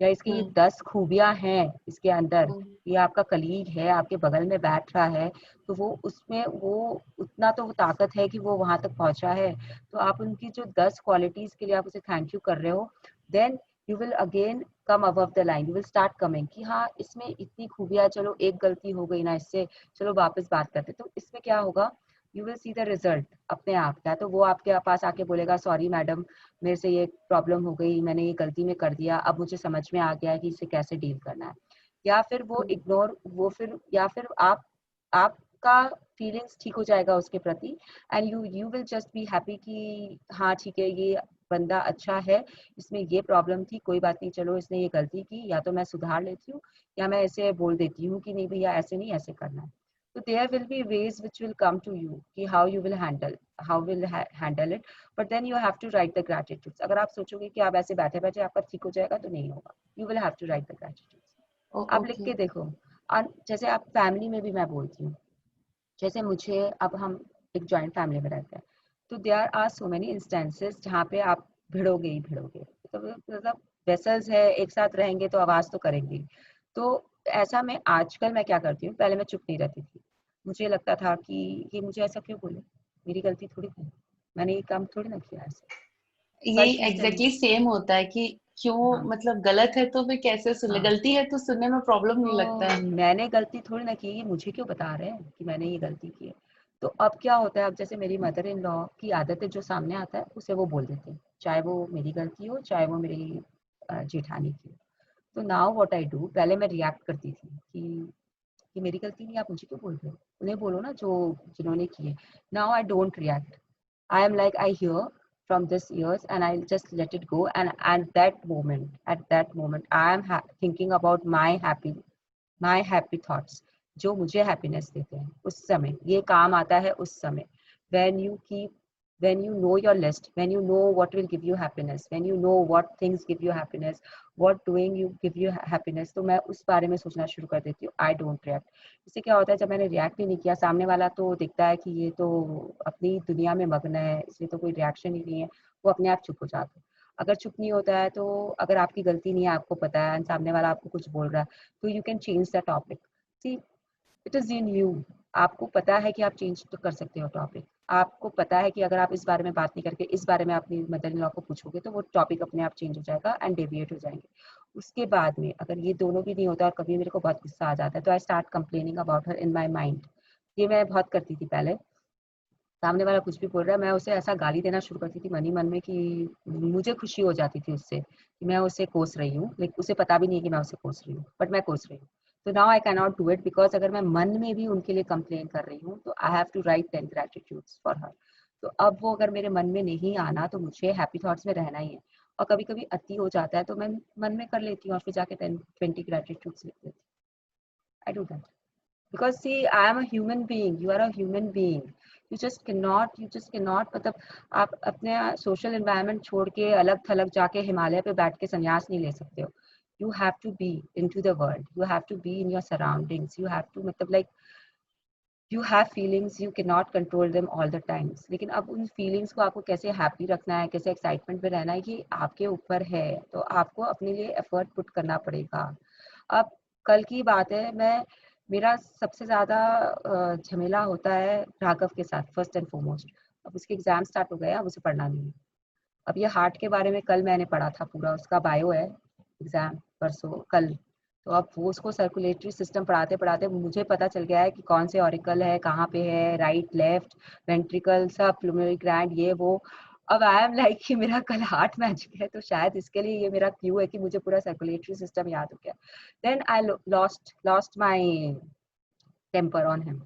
या इसकी ये 10 खूबियां हैं इसके अंदर, ये आपका कलीग है, आपके बगल में बैठ रहा है, तो वो उसमें वो उतना तो वो ताकत है कि वो वहां तक पहुंचा है। तो आप उनकी जो 10 क्वालिटीज के लिए आप उसे थैंक यू कर रहे हो, then you will again come above the line, you will start coming कि हाँ इसमें इतनी खूबियां, चलो एक गलती हो गई ना इससे, चलो वापस बात करते। तो इसमें क्या होगा, you will see the result अपने आप। या तो वो आपके पास आके बोलेगा सॉरी मैडम, मेरे से ये प्रॉब्लम हो गई, मैंने ये गलती में कर दिया, अब मुझे समझ में आ गया है कि इसे कैसे डील करना है। या फिर वो इग्नोर, वो फिर या फिर आपका फीलिंग्स ठीक हो जाएगा उसके प्रति and you will just be happy कि हाँ ठीक है, ये बंदा अच्छा है, इसमें ये प्रॉब्लम थी, कोई बात नहीं, चलो इसने ये गलती की, या तो मैं सुधार लेती हूँ या मैं ऐसे बोल देती हूँ कि नहीं भैया ऐसे नहीं, ऐसे करना है। तो there will be ways which will come to you कि how you will handle it, but then you have to write the gratitudes. अगर आप सोचोगे कि आप ऐसे बैठे बैठे आपका ठीक हो जाएगा तो नहीं होगा, you will have to write the gratitudes. आप लिख के देखो। और जैसे आप फैमिली में भी मैं बोलती हूँ, जैसे मुझे, अब हम एक जॉइंट फैमिली में रहते हैं, तो there are so many instances जहाँ पे आप भिड़ोगे ही भिड़ोगे, तो मतलब वेसल्स है, एक साथ रहेंगे तो आवाज तो करेंगे। तो ऐसा मैं आजकल मैं क्या करती हूँ, पहले मैं चुप नहीं रहती थी, मुझे लगता था कि ये मुझे ऐसा क्यों बोले, मेरी गलती थोड़ी थी, मैंने ये काम थोड़ी ना किया ऐसे। यही फर्स्ट इंस्टेंस, एग्जैक्टली सेम होता है कि क्यों, हाँ मतलब गलत है तो फिर कैसे सुने, हाँ, गलती है तो सुनने में प्रॉब्लम नहीं लगता तो है। मैंने गलती थोड़ी ना की, ये मुझे क्यों बता रहे हैं कि मैंने ये गलती की है। तो अब क्या होता है, अब जैसे मेरी मदर इन लॉ की आदत है, जो सामने आता है उसे वो बोल देते हैं, चाहे वो मेरी गलती हो चाहे वो मेरी जेठानी की हो। तो नाउ व्हाट आई डू, पहले मैं रिएक्ट करती थी कि मेरी गलती नहीं, आप मुझे क्यों बोल रहे हो, उन्हें बोलो ना जो जिन्होंने की है। Now I don't react, I am like, I hear from this ears and I'll just let it go. And at that moment, I am thinking about my happy thoughts, जो मुझे happiness देते हैं उस समय, ये काम आता है उस समय। When you know your list, when you know what will give you happiness, when you know what things give you happiness, what doing you give you happiness, तो मैं उस बारे में सोचना शुरू कर देती हूँ। I don't react। इससे क्या होता है, जब मैंने रिएक्ट ही नहीं किया, सामने वाला तो दिखता है कि ये तो अपनी दुनिया में मग्न है, इसलिए तो कोई रिएक्शन ही नहीं है, वो अपने आप चुप हो जाता है। अगर चुप नहीं होता है, तो अगर आपकी गलती नहीं है, आपको पता है, सामने वाला आपको कुछ बोल रहा है, तो you can change the topic. See, it is in you, आपको पता है कि आप चेंज तो कर सकते हो टॉपिक। आपको पता है कि अगर आप इस बारे में बात नहीं करके इस बारे में अपनी मदर इन लॉ को पूछोगे, तो वो टॉपिक अपने आप चेंज हो जाएगा एंड डेविएट हो जाएंगे। उसके बाद में अगर ये दोनों भी नहीं होता और कभी मेरे को बहुत गुस्सा आ जाता है, तो I start complaining about her in my mind. ये मैं बहुत करती थी पहले। सामने वाला कुछ भी बोल रहा है, मैं उसे ऐसा गाली देना शुरू करती थी मन ही मन में कि मुझे खुशी हो जाती थी उससे, कि मैं उसे कोस रही हूँ, लेकिन उसे पता भी नहीं कि मैं उसे कोस रही हूँ, बट मैं कोस रही हूँ। तो now I can not do it, because अगर मैं मन में भी उनके लिए कंप्लेन कर रही हूँ, तो I have to write 10 gratitudes for her. तो अब वो अगर मेरे मन में नहीं आना, तो मुझे हैप्पी थॉट्स में रहना ही है। और कभी कभी अति हो जाता है, तो मैं मन में कर लेती हूँ और फिर जाके 10-20 ग्रेटिट्यूड्स लिख देती हूँ। I do that because see, I am a human being, you are a human being, you just cannot मतलब आप अपने सोशल एनवायरनमेंट छोड़ के अलग थलग जाके हिमालय पे बैठ के संन्यास नहीं ले सकते हो। You have to be into the world, you have to be in your surroundings, you have to मतलब like you have feelings, you cannot control them all the times। लेकिन अब उन फीलिंग्स को आपको कैसे हैप्पी रखना है, कैसे एक्साइटमेंट में रहना है, ये आपके ऊपर है। तो आपको अपने लिए एफर्ट पुट करना पड़ेगा। अब कल की बात है, मेरा सबसे ज़्यादा झमेला होता है राघव के साथ, फर्स्ट एंड फॉरमोस्ट। अब उसके एग्जाम स्टार्ट हो गए, अब उसे पढ़ना नहीं है। अब ये हार्ट के बारे में कल मैंने पढ़ा था, पूरा उसका बायो है, एग्जाम परसों कल। तो अब वो उसको सर्कुलेटरी सिस्टम पढ़ाते पढ़ाते मुझे पता चल गया है कि कौन से ऑरिकल है, कहाँ पे है, राइट लेफ्ट वेंट्रिकल सब, प्लुमनरी ग्लैंड, ये वो। अब आई एम लाइक कि मेरा कल हार्ट मैच गया, तो शायद इसके लिए ये मेरा क्यू है कि मुझे पूरा सर्कुलेटरी सिस्टम याद हो गया। Then I lost my temper on him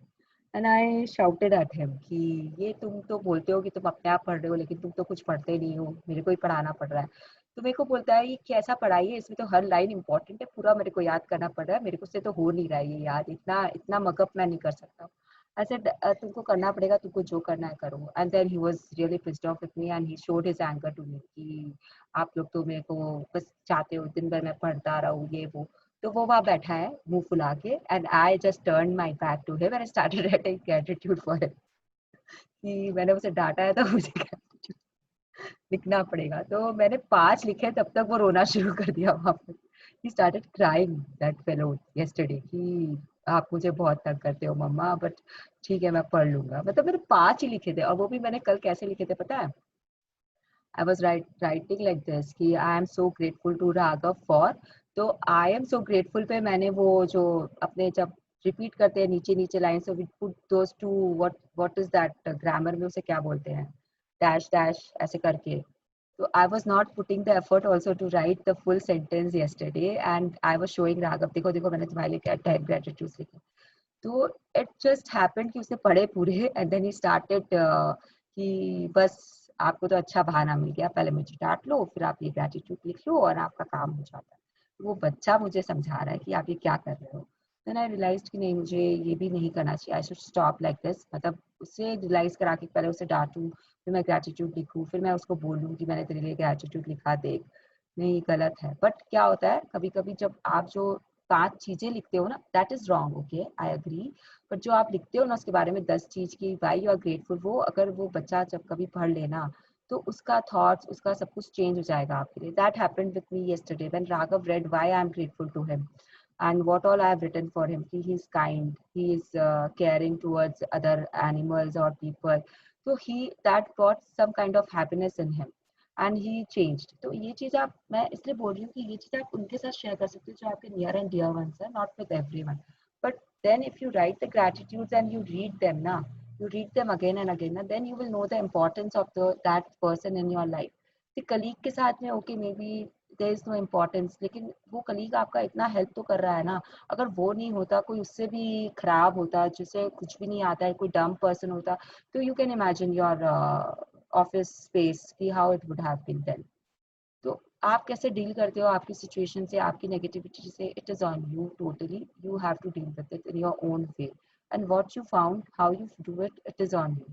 and I shouted at him कि ये तुम तो बोलते हो कि तुम अपने आप पढ़ रहे हो, लेकिन तुम तो कुछ पढ़ते नहीं हो, मेरे को ही पढ़ाना पड़ रहा है। तो मेरे को बोलता है ये कैसा पढ़ाई है, इसमें तो हर लाइन इंपॉर्टेंट है, पूरा मेरे को याद करना पड़ रहा है, मेरे को से तो हो नहीं रहा है ये याद, इतना इतना मगअप मैं नहीं कर सकता। ऐसे तुमको करना पड़ेगा, तुमको जो करना है करो। And then he was really pissed off with me and he showed his anger to me कि आप लोग तो मेरे को बस चाहते हो दिन भर मैं पढ़ता रहूं, ये वो। तो वो वहाँ बैठा है मुंह फुला के, and I just turn my back to him and started writing gratitude for him कि मैंने उसे डांटा है तो मुझे gratitude लिखना पड़ेगा। तो मैंने 5 लिखे, तब तक वो रोना शुरू कर दिया वहाँ पे। He started crying that fellow yesterday कि आप मुझे बहुत तंग करते हो मम्मा, बट ठीक है मैं पढ़ लूंगा। मतलब मैंने 5 ही लिखे थे, और वो भी मैंने कल कैसे लिखे थे पता है? I was writing like this कि I am so grateful to Raghav for, तो I am so grateful पे मैंने वो जो अपने जब रिपीट करते हैं नीचे नीचे line, so we put those two, what is that grammar में उसे क्या बोलते हैं, डैश डैश ऐसे करके। So I was not putting the effort also to write the full sentence yesterday, and I was showing Raghav, देखो देखो मैंने तुम्हारे लिए 10 gratitudes लिखे। तो it just happened कि उसने पढ़े पूरे, and then he started कि बस आपको तो अच्छा बहाना मिल गया, पहले मुझे डांट लो, फिर आप ये ग्रेटिट्यूड लिख लो और आपका काम हो जाता है। वो बच्चा मुझे समझा रहा है कि आप ये क्या कर रहे हो। देन आई रियलाइज्ड कि नहीं, मुझे ये भी नहीं करना चाहिए, I should stop like this. मतलब उसे रियलाइज करा के पहले उसे डांटूं, फिर मैं ग्रेटिट्यूड लिखूं, फिर मैं उसको बोलूं कि मैंने तेरे लिए ग्रेटिट्यूड लिखा, देख नहीं गलत है। बट क्या होता है कभी कभी जब आप जो 5 चीजें लिखते हो ना, that is wrong, okay, I agree, but जो आप लिखते हो ना उसके बारे में 10 चीज की व्हाई यू आर ग्रेटफुल, वो अगर वो बच्चा जब कभी पढ़ लेना तो उसका थॉट्स, उसका सब कुछ चेंज हो जाएगा आपके लिए. That happened with me yesterday when Raghav read why I am grateful to him and what all I have written for him. He is kind, he is caring towards other animals or people. So that brought some kind of happiness in him and he changed. तो ये चीज आप, मैं इसलिए बोल रही हूँ कि ये चीज आप उनके साथ शेयर कर सकते हो जो आपके near and dear ones है, not with everyone. But then if you write the gratitudes and you read them na, you read them again and again, then you will know the importance of that person in your life. The colleague के साथ में okay maybe there is no importance, लेकिन वो colleague आपका इतना help तो कर रहा है ना. अगर वो नहीं होता, कोई उससे भी खराब होता, जिसे कुछ भी नहीं आता है, कोई डम पर्सन होता, तो you can imagine your office space कि how it would have been then. तो आप कैसे डील करते हो आपकी सिचुएशन से, आपकी नेगेटिविटी से, it is on you totally. You have to deal with it in your own way and what you found, how you do it, it is on you.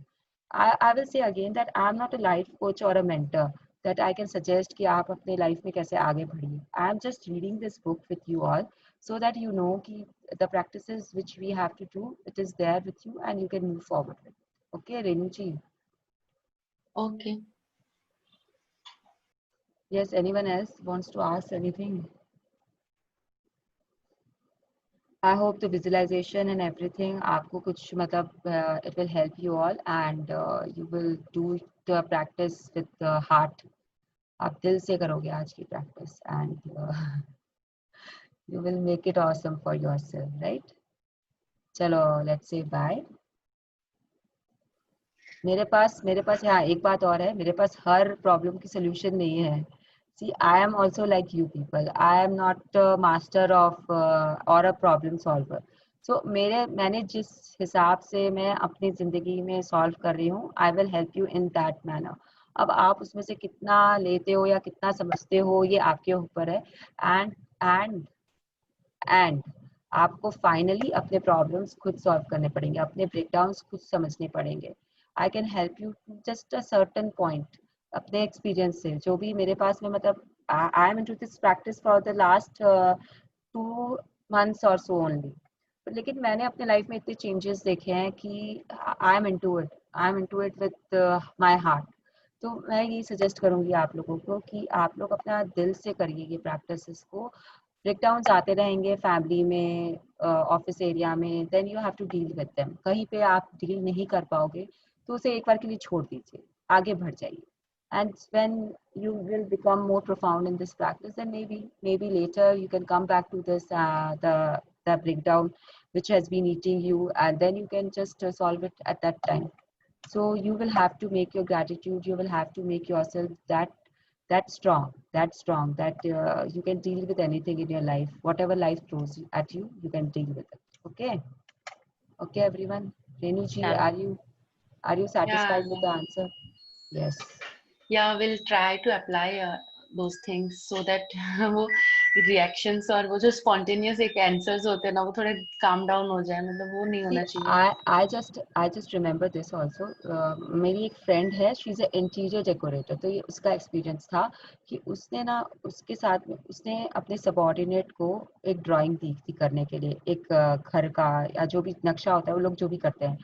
I will say again that I am not a life coach or a mentor that I can suggest कि आप अपने life में कैसे आगे बढ़िए. I am just reading this book with you all so that you know कि the practices which we have to do, it is there with you and you can move forward with. Okay, Renu ji. Okay. Yes, anyone else wants to ask anything? I hope the visualization and everything आपको कुछ मतलब it will help you all and you will do the practice with the heart. आप दिल से करोगे आज की practice and you will make it awesome for yourself, right? चलो, let's say bye. मेरे पास हाँ एक बात और है, मेरे पास हर प्रॉब्लम की सोल्यूशन नहीं है. See, I am also like you people. I am not a master of or a problem solver. So मैंने जिस हिसाब से मैं अपनी जिंदगी में सॉल्व कर रही हूँ, I will help you in that manner. अब आप उसमें से कितना लेते हो या कितना समझते हो, ये आपके ऊपर है. एंड आपको फाइनली अपने प्रॉब्लम्स खुद सॉल्व करने पड़ेंगे, अपने ब्रेकडाउन्स खुद समझने पड़ेंगे. I can help you just a certain point अपने एक्सपीरियंस से, जो भी मेरे पास में मतलब I am into this practice for the last 2 months और सो ओनली. लेकिन मैंने अपने लाइफ में इतने चेंजेस देखे हैं कि I am into it with my heart. तो मैं ये सजेस्ट करूंगी आप लोगों को कि आप लोग अपना दिल से करिए ये प्रैक्टिसेस को. ब्रेकडाउन्स आते रहेंगे फैमिली में, ऑफिस एरिया में, then you have to deal with them. कहीं पे आप डील नहीं कर पाओगे तो उसे एक बार के लिए छोड़ दीजिए, आगे बढ़ जाइए. And when you will become more profound in this practice, then maybe later you can come back to this the breakdown which has been eating you, and then you can just solve it at that time. So you will have to make your gratitude, you will have to make yourself that strong that you can deal with anything in your life. Whatever life throws at you, you can deal with it. Okay everyone. Renu ji, Yeah. are you satisfied Yeah. with the answer? Yes. Yeah, we'll try to apply those things so that वो reactions और वो जो spontaneous एक answers होते हैं ना, वो थोड़े calm down हो जाए, मतलब वो नहीं होना चाहिए. I just remember this also. मेरी एक friend है, she's an interior decorator. तो ये उसका experience था कि उसने ना उसके साथ में उसने अपने subordinate को एक drawing दी थी करने के लिए, एक घर का या जो भी नक्शा होता है, वो लोग जो भी करते हैं.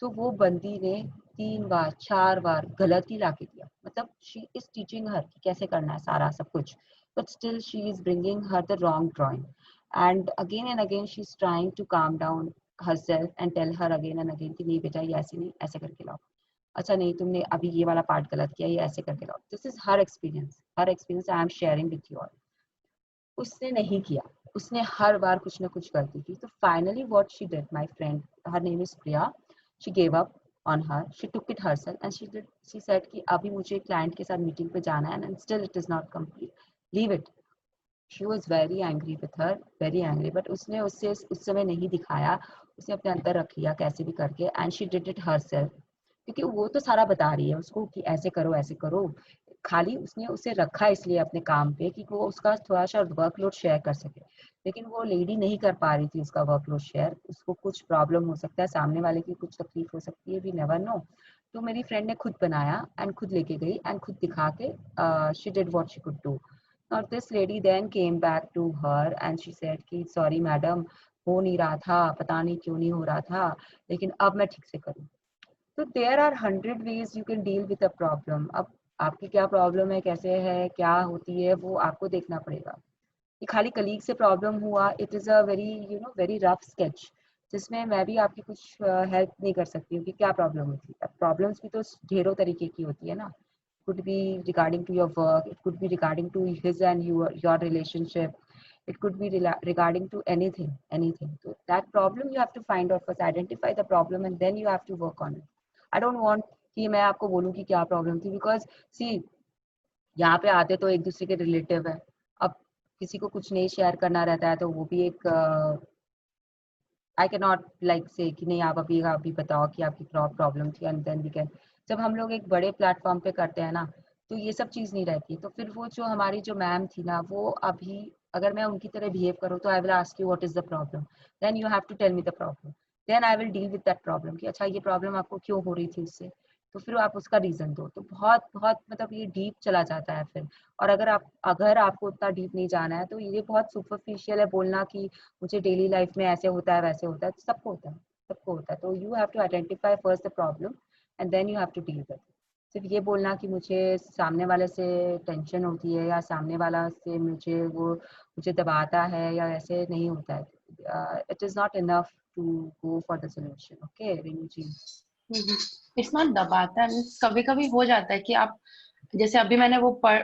तो वो बंदी ने 3 बार 4 बार गलत ही लाके दिया. मतलब she is teaching her कि कैसे करना है सारा सब कुछ, but still she is bringing her the wrong drawing. And again she is trying to calm down herself and tell her again and again कि नहीं बेटा ये ऐसे नहीं, ऐसे करके लाओ. अच्छा नहीं, तुमने अभी ये वाला पार्ट गलत किया, ये ऐसे करके लाओ. This is her experience I am sharing with you all. उसने नहीं किया, उसने हर बार कुछ ना कुछ गलती की. तो finally what she did, my friend, her name is Priya, she gave up on her. She took it herself and she said कि अभी मुझे क्लाइंट के साथ मीटिंग पे जाना है and still it is not complete. Leave it. She was very angry with her, very angry. But उसने उससे उस समय नहीं दिखाया, उसने अपने अंदर रख लिया कैसे भी करके, and she did it herself. क्योंकि वो तो सारा बता रही है उसको कि ऐसे करो. खाली उसने उसे रखा इसलिए अपने काम पे कि वो उसका थोड़ा सा वर्कलोड शेयर कर सके. लेकिन वो लेडी नहीं कर पा रही थी उसका वर्कलोड शेयर. उसको कुछ प्रॉब्लम हो सकता है, सामने वाले की कुछ तकलीफ हो सकती है, वी नेवर नो. तो मेरी फ्रेंड ने खुद बनाया एंड खुद लेके गई एंड खुद दिखा के she did what she could do. और this lady then came back to her and she said कि सॉरी मैडम, हो नहीं रहा था, पता नहीं क्यों नहीं हो रहा था, लेकिन अब मैं ठीक से करूँ। तो there are 100 ways you can deal with a problem. अब आपकी क्या प्रॉब्लम है, कैसे है, क्या होती है, वो आपको देखना पड़ेगा। कि खाली कलीग से प्रॉब्लम हुआ, it is a very very rough sketch, जिसमें मैं भी आपकी कुछ हेल्प नहीं कर सकती हूँ कि क्या प्रॉब्लम होती है। प्रॉब्लम्स भी तो ढेरों तरीके की होती है ना। could be regarding to your work, it could be regarding to his and your relationship, it could be regarding to anything. So that problem you have to find out first, identify the problem and then you have to work on it. I don't want कि मैं आपको बोलूँ कि क्या problem थी, because सी यहाँ पे आते तो एक दूसरे के रिलेटिव है, अब किसी को कुछ नहीं शेयर करना रहता है तो वो भी एक आई कैन नॉट लाइक से कि नहीं आप अभी बताओ कि आपकी प्रॉब्लम थी एंड देन वी कैन। जब हम लोग एक बड़े प्लेटफॉर्म पे करते हैं ना तो ये सब चीज़ नहीं रहती। तो फिर वो जो हमारी जो मैम थी ना, वो अभी अगर मैं उनकी तरह बिहेव करूँ तो I will ask you what is the problem, then you have to tell me the problem, then I will deal with that problem कि अच्छा ये प्रॉब्लम आपको क्यों हो रही थी उससे, तो फिर आप उसका रीज़न दो। तो बहुत बहुत मतलब ये डीप चला जाता है फिर। और अगर आपको उतना डीप नहीं जाना है तो ये बहुत सुपरफिशियल है बोलना कि मुझे डेली लाइफ में ऐसे होता है वैसे होता है, सबको होता है, सबको होता है। तो you have to identify first the problem and then you have to deal with. सिर्फ ये बोलना कि मुझे सामने वाले से टेंशन होती है या सामने वाला से मुझे दबाता है या ऐसे नहीं होता है। It is not enough to go for the solution. Okay Renu ji. It's not दबाता है, कभी कभी हो जाता है कि आप जैसे अभी मैंने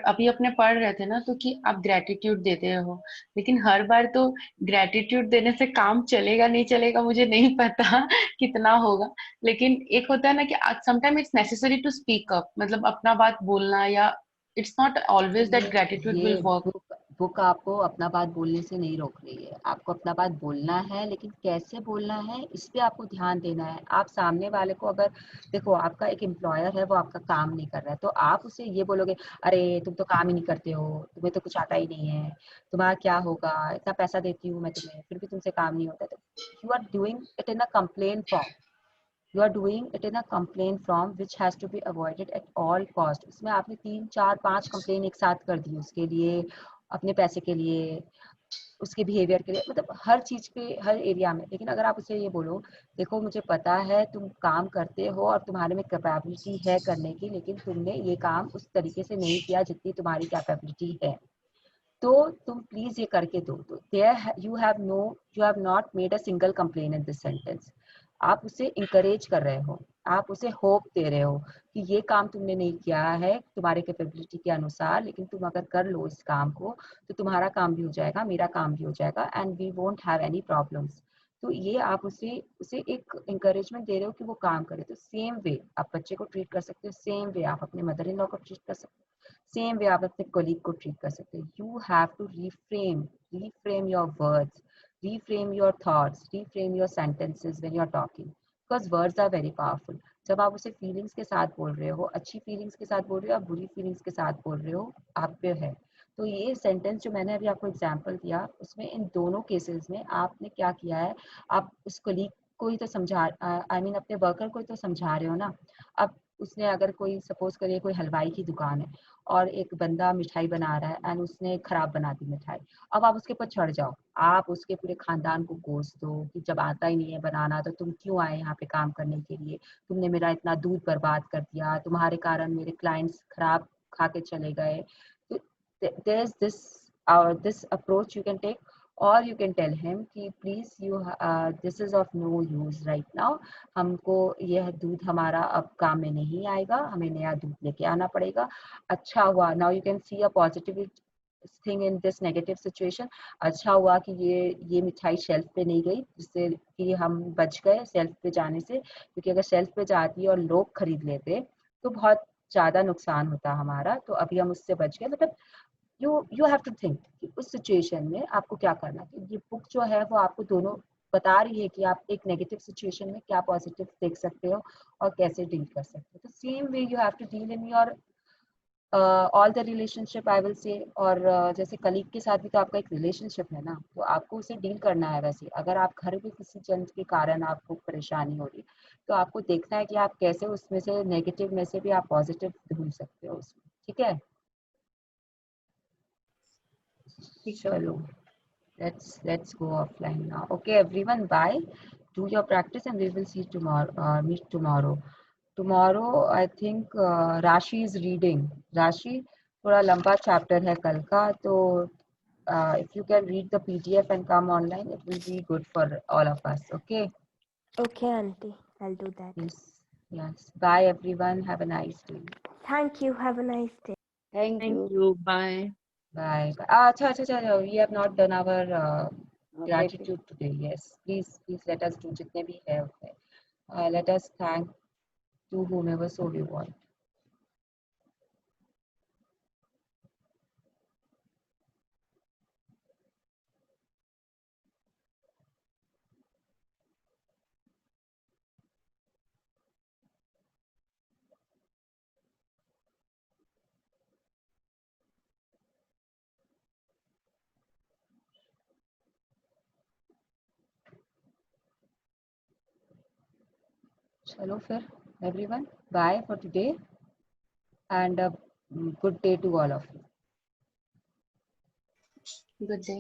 अभी अपने पढ़ रहे थे ना, तो कि आप ग्रेटिट्यूड देते हो, लेकिन हर बार तो ग्रेटिट्यूड देने से काम चलेगा नहीं चलेगा मुझे नहीं पता कितना होगा। लेकिन एक होता है ना कि sometime it's necessary to speak up, मतलब अपना बात बोलना, या it's not always that gratitude ये विल वर्क। बुक आपको अपना बात बोलने से नहीं रोक रही है, आपको अपना बात बोलना है, लेकिन कैसे बोलना है इस पे आपको ध्यान देना है। आप सामने वाले को अगर देखो आपका एक एम्प्लॉयर है, वो आपका काम नहीं कर रहा है, तो आप उसे ये बोलोगे अरे तुम तो काम ही नहीं करते हो, तुम्हें तो कुछ आता ही नहीं है, तुम्हारा क्या होगा, इतना पैसा देती हूँ मैं तुम्हें फिर भी तुमसे काम नहीं होता। तो you are doing it in a complaint form, you are doing it in a complaint form which has to be avoided at all cost। इसमें आपने 3 4 5 कंप्लेन एक साथ कर दी उसके लिए, अपने पैसे के लिए, उसके बिहेवियर के लिए, मतलब हर चीज पे हर एरिया में। लेकिन अगर आप उसे ये बोलो देखो मुझे पता है तुम काम करते हो और तुम्हारे में कैपेबिलिटी है करने की, लेकिन तुमने ये काम उस तरीके से नहीं किया जितनी तुम्हारी कैपेबिलिटी है, तो तुम प्लीज ये करके दो। तो you have not made a single complain in this sentence. आप उसे इंकरेज कर रहे हो, आप उसे होप दे रहे हो कि ये काम तुमने नहीं किया है तुम्हारे कैपेबिलिटी के अनुसार, लेकिन तुम अगर कर लो इस काम को तो तुम्हारा काम भी हो जाएगा, मेरा काम भी हो जाएगा and we won't have any problems. तो ये आप उसे एक इंकरेजमेंट दे रहे हो कि वो काम करे। तो सेम वे आप बच्चे को ट्रीट कर सकते हो, सेम वे आप अपने मदर इन लॉ को ट्रीट कर सकते हो, सेम वे आप अपने कोलीग को ट्रीट कर सकते हो। You have to reframe your words, reframe your thoughts, reframe your sentences when you're talking, because words are very powerful। जब आप उसे फीलिंग्स के साथ बोल रहे हो, अच्छी फीलिंग्स के साथ बोल रहे हो या बुरी फीलिंग्स के साथ बोल रहे हो, आप पे है। तो ये सेंटेंस जो मैंने अभी आपको एग्जांपल दिया, उसमें इन दोनों केसेस में आपने क्या किया है, आप उस कलीग को ही तो समझा, आई मीन अपने वर्कर को ही तो समझा रहे हो ना। अब उसने अगर कोई सपोज करिए कोई हलवाई की दुकान है और एक बंदा मिठाई बना रहा है एंड उसने खराब बना दी मिठाई, अब आप उसके ऊपर चढ़ जाओ, आप उसके पूरे खानदान को कोस दो कि जब आता ही नहीं है बनाना तो तुम क्यों आए यहाँ पे काम करने के लिए, तुमने मेरा इतना दूध बर्बाद कर दिया, तुम्हारे कारण मेरे क्लाइंट्स खराब खा के चले गए। तो there is this approach you can take, or you can tell him कि please this is of no use right now, हमको यह दूध हमारा अब काम में नहीं आएगा, हमें नया दूध लेके आना पड़ेगा। अच्छा हुआ, now you can see a positive thing in this negative situation, अच्छा हुआ कि ये मिठाई शेल्फ पे नहीं गई, जिससे कि हम बच गए शेल्फ पे जाने से, क्योंकि अगर शेल्फ पे जाती और लोग खरीद लेते तो बहुत ज्यादा नुकसान होता हमारा। तो अभी हम उससे बच गए। मतलब यू हैव टू थिंक कि उस सिचुएशन में आपको क्या करना है। ये बुक जो है वो आपको दोनों बता रही है कि आप एक नेगेटिव सिचुएशन में क्या पॉजिटिव देख सकते हो और कैसे डील कर सकते हो। तो same way you have to deal in your all the relationship I will say. और जैसे कलीग के साथ भी तो आपका एक रिलेशनशिप है ना, तो आपको उसे डील करना है वैसे। अगर आप घर में किसी चीज के कारण आपको परेशानी हो रही तो आपको देखना है कि आप कैसे उसमें से नेगेटिव में से भी आप पॉजिटिव ढूंढ सकते हो उसमें। ठीक है। Chalo. Let's go offline now. Okay, everyone, bye. Do your practice, and we will see tomorrow. Meet tomorrow. Tomorrow, I think Rashi is reading. Rashi, थोड़ा लंबा chapter है कल का, तो if you can read the PDF and come online, it will be good for all of us. Okay. Okay, Auntie. I'll do that. Yes. Yes. Bye, everyone. Have a nice day. Thank you. Have a nice day. Thank Thank you. you. Bye. Bye. Bye. अच्छा, we have not done our gratitude today. Yes. Please let us do जितने भी है उसमें. Let us thank to whomever so we want. चलो फिर everyone. Bye for today and a good day to all of you. Good day.